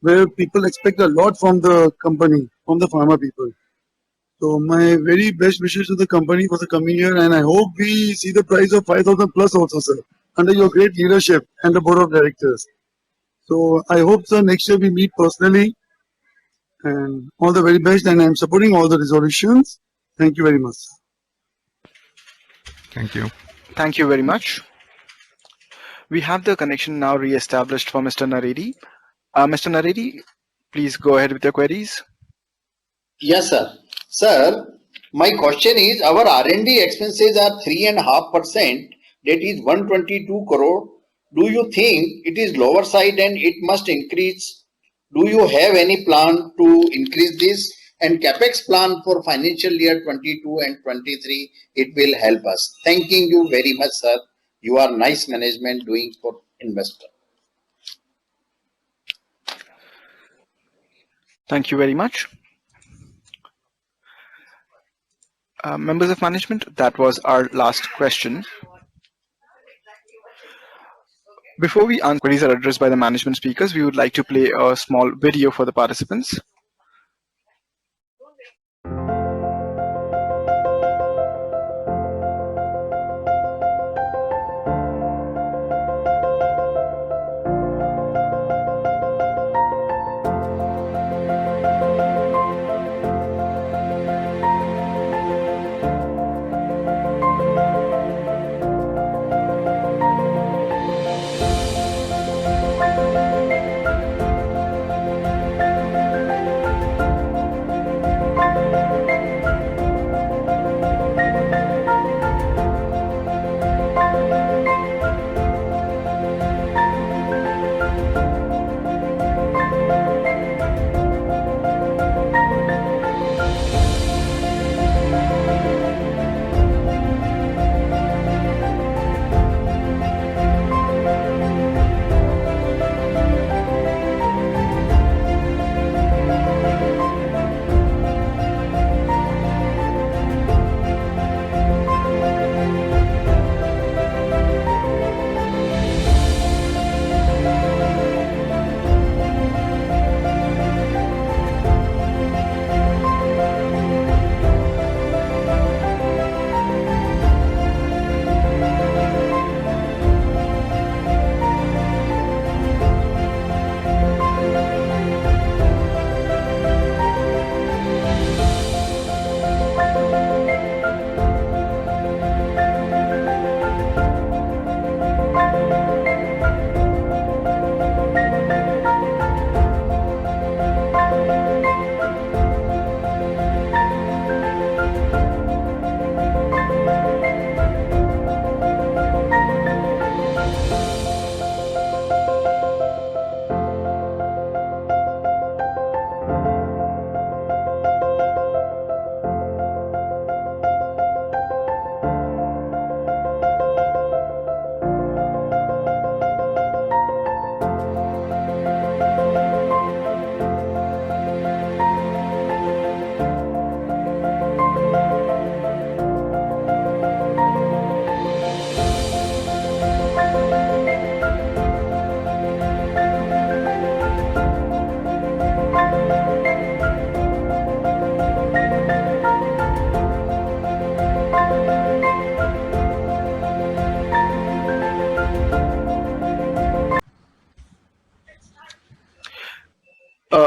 where people expect a lot from the company, from the pharma people. So my very best wishes to the company for the coming year, and I hope we see the price of 5,000 plus also, sir, under your great leadership and the board of directors. So I hope, sir, next year we meet personally, and all the very best, and I'm supporting all the resolutions. Thank you very much. Thank you. Thank you very much. We have the connection now re-established for Mr. Naredi. Mr. Naredi, please go ahead with your queries. Yes, sir. Sir, my question is, our R&D expenses are 3.5%, that is 122 crore. Do you think it is lower side and it must increase? Do you have any plan to increase this? And capex plan for financial year 22 and 23, it will help us. Thanking you very much, sir. You are nice management doing for investor. Thank you very much. Members of management, that was our last question. Before we answer queries are addressed by the management speakers, we would like to play a small video for the participants.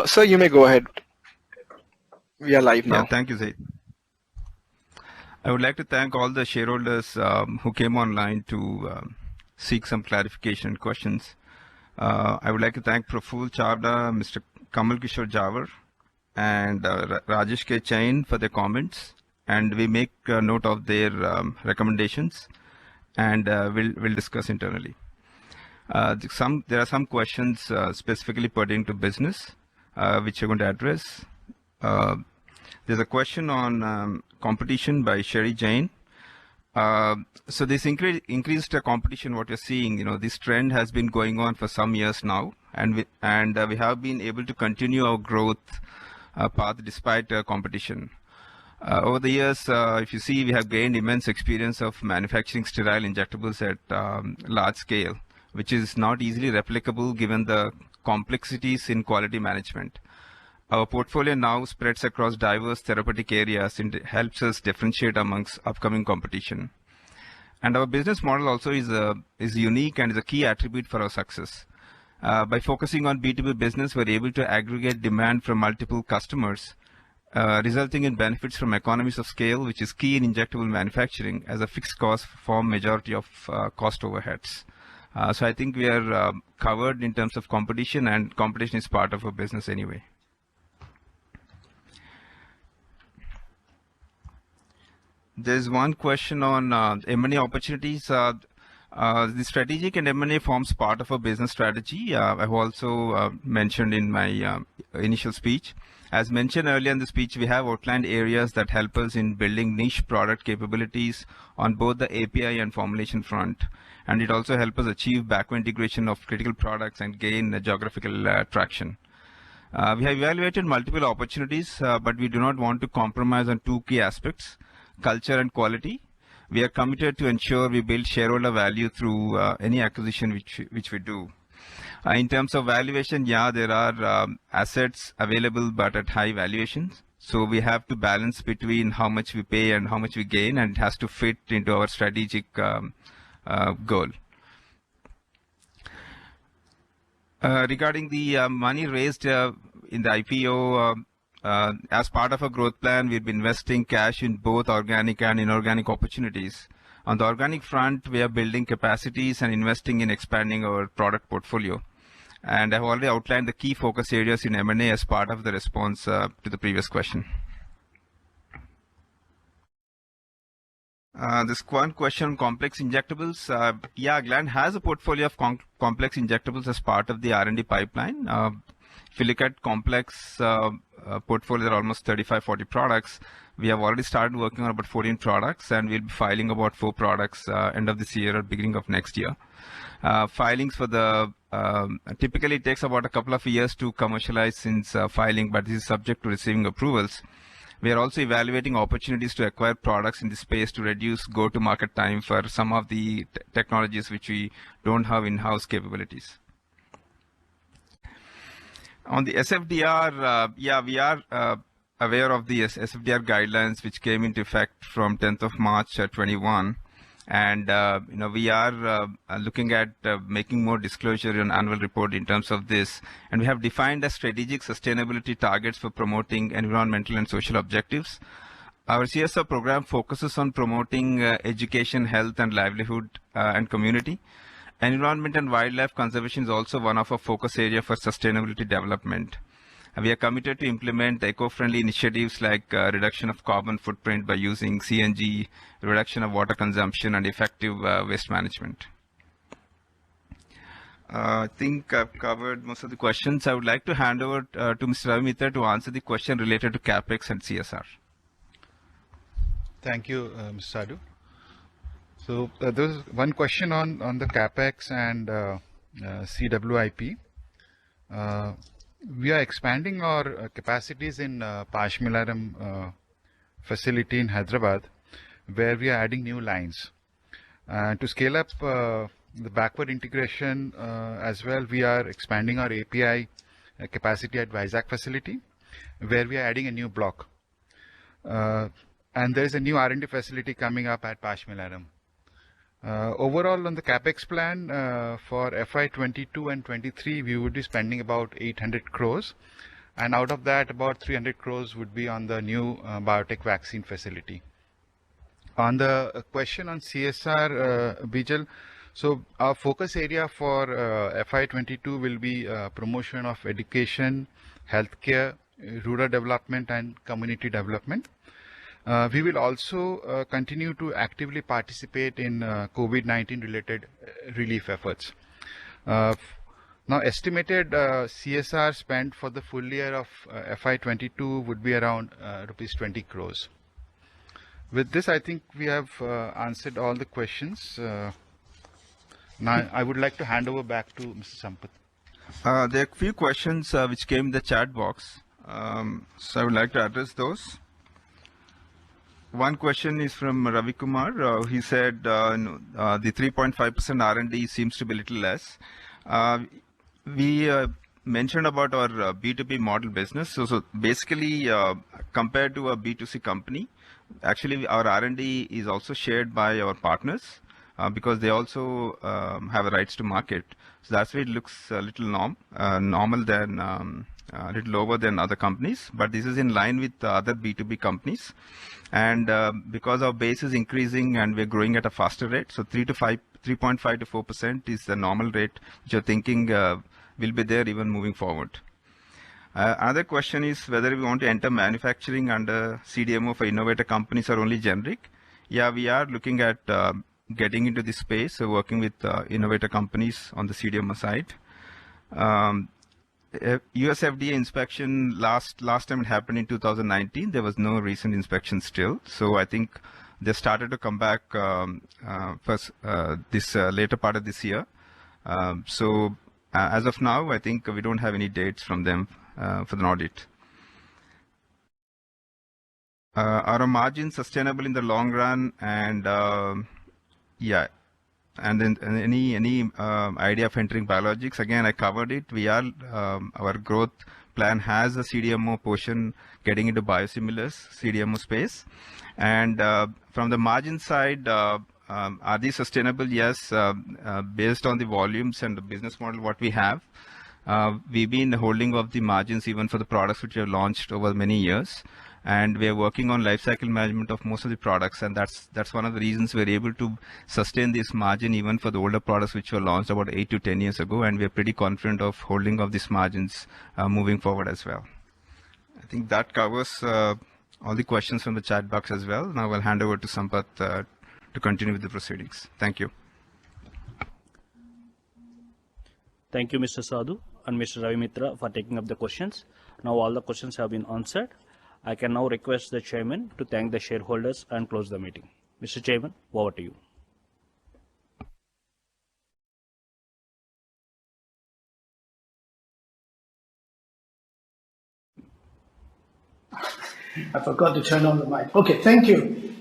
Sir, you may go ahead. We are live now. Yeah, thank you, Zaid. I would like to thank all the shareholders who came online to seek some clarification and questions. I would like to thank Praful Chavda, Mr. Kamal Kishore Jawar, and Rajesh K. Chain for their comments. And we make a note of their recommendations, and we'll discuss internally. There are some questions specifically pertaining to business, which you're going to address. There's a question on competition by Sherry Jain. So this increased competition, what you're seeing, this trend has been going on for some years now, and we have been able to continue our growth path despite competition. Over the years, if you see, we have gained immense experience of manufacturing sterile injectables at large scale, which is not easily replicable given the complexities in quality management. Our portfolio now spreads across diverse therapeutic areas and helps us differentiate amongst upcoming competition. And our business model also is unique and is a key attribute for our success. By focusing on B2B business, we're able to aggregate demand from multiple customers, resulting in benefits from economies of scale, which is key in injectable manufacturing, as a fixed cost form majority of cost overheads. So I think we are covered in terms of competition, and competition is part of our business anyway. There's one question on M&A opportunities. The strategic and M&A forms part of our business strategy. I've also mentioned in my initial speech. As mentioned earlier in the speech, we have outlined areas that help us in building niche product capabilities on both the API and formulation front. And it also helps us achieve backward integration of critical products and gain geographical traction. We have evaluated multiple opportunities, but we do not want to compromise on two key aspects: culture and quality. We are committed to ensure we build shareholder value through any acquisition which we do. In terms of valuation, yeah, there are assets available but at high valuations. So we have to balance between how much we pay and how much we gain, and it has to fit into our strategic goal. Regarding the money raised in the IPO, as part of a growth plan, we've been investing cash in both organic and inorganic opportunities. On the organic front, we are building capacities and investing in expanding our product portfolio. And I've already outlined the key focus areas in M&A as part of the response to the previous question. This one question on complex injectables. Yeah, Gland has a portfolio of complex injectables as part of the R&D pipeline. If you look at complex portfolio, there are almost 35-40 products. We have already started working on about 14 products, and we'll be filing about 4 products end of this year or beginning of next year. Filings for the typically it takes about a couple of years to commercialize since filing, but this is subject to receiving approvals. We are also evaluating opportunities to acquire products in this space to reduce go-to-market time for some of the technologies which we don't have in-house capabilities. On the SFDR, yeah, we are aware of the SFDR guidelines which came into effect from 10th of March 21. And we are looking at making more disclosure on annual report in terms of this. And we have defined as strategic sustainability targets for promoting environmental and social objectives. Our CSR program focuses on promoting education, health, and livelihood and community. Environment and wildlife conservation is also one of our focus area for sustainability development. We are committed to implement eco-friendly initiatives like reduction of carbon footprint by using CNG, reduction of water consumption, and effective waste management. I think I've covered most of the questions. I would like to hand over to Mr. Ravi Mitra to answer the question related to CapEx and CSR. Thank you, Mr. Sadhu. So there was one question on the CapEx and CWIP. We are expanding our capacities in Pashmilaram facility in Hyderabad, where we are adding new lines. To scale up the backward integration as well, we are expanding our API capacity at Vizag facility, where we are adding a new block. And there is a new R&D facility coming up at Pashmilaram. Overall, on the CapEx plan for FY22 and 23, we would be spending about 800 crores. And out of that, about 300 crores would be on the new biotech vaccine facility. On the question on CSR, Bijal, so our focus area for FY22 will be promotion of education, healthcare, rural development, and community development. We will also continue to actively participate in COVID-19 related relief efforts. Now, estimated CSR spend for the full year of FY22 would be around rupees 20 crores. With this, I think we have answered all the questions. Now, I would like to hand over back to Mr. Sampath. There are a few questions which came in the chat box. So I would like to address those. One question is from Ravi Kumar. He said the 3.5% R&D seems to be a little less. We mentioned about our B2B model business. So basically, compared to a B2C company, actually our R&D is also shared by our partners because they also have rights to market. So that's why it looks a little normal than a little lower than other companies. But this is in line with other B2B companies. And because our base is increasing and we're growing at a faster rate, so 3.5 to 4% is the normal rate which you're thinking will be there even moving forward. Another question is whether we want to enter manufacturing under CDMO for innovator companies or only generic. Yeah, we are looking at getting into this space, so working with innovator companies on the CDMO side. US FDA inspection last time it happened in 2019. There was no recent inspection still, so I think they started to come back first this later part of this year. So as of now, I think we don't have any dates from them for the audit. Are our margins sustainable in the long run? And yeah. And then any idea of entering biologics? Again, I covered it. We are our growth plan has a CDMO portion getting into biosimilars CDMO space. And from the margin side, are these sustainable? Yes, based on the volumes and the business model what we have. We've been holding up the margins even for the products which we have launched over many years. And we are working on life cycle management of most of the products, and that's one of the reasons we're able to sustain this margin even for the older products which were launched about 8 to 10 years ago, and we're pretty confident of holding of these margins moving forward as well. I think that covers all the questions from the chat box as well. Now I'll hand over to Sampath to continue with the proceedings. Thank you. Thank you, Mr. Sadhu and Mr. Ravi Mitra for taking up the questions. Now all the questions have been answered. I can now request the chairman to thank the shareholders and close the meeting. Mr. Chairman, over to you. I forgot to turn on the mic. Okay, thank you.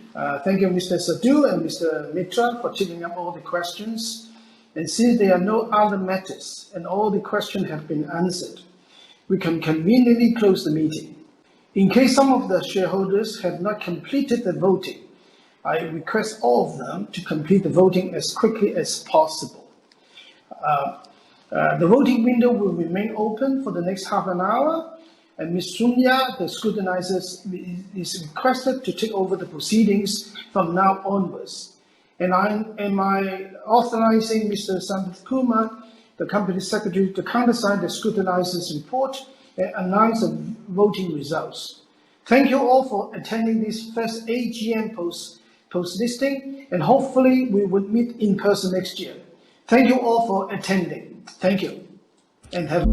Thank you, Mr. Sadhu and Mr. Mitra, for taking up all the questions. And since there are no other matters and all the questions have been answered, we can conveniently close the meeting. In case some of the shareholders have not completed the voting, I request all of them to complete the voting as quickly as possible. The voting window will remain open for the next half an hour, and Ms. Sunya, the scrutinizer, is requested to take over the proceedings from now onwards. And am I authorizing Mr. Sampath Kumar, the company secretary, to countersign the scrutinizer's report and announce the voting results. Thank you all for attending this first AGM post-listing, and hopefully we will meet in person next year. Thank you all for attending. Thank you, and have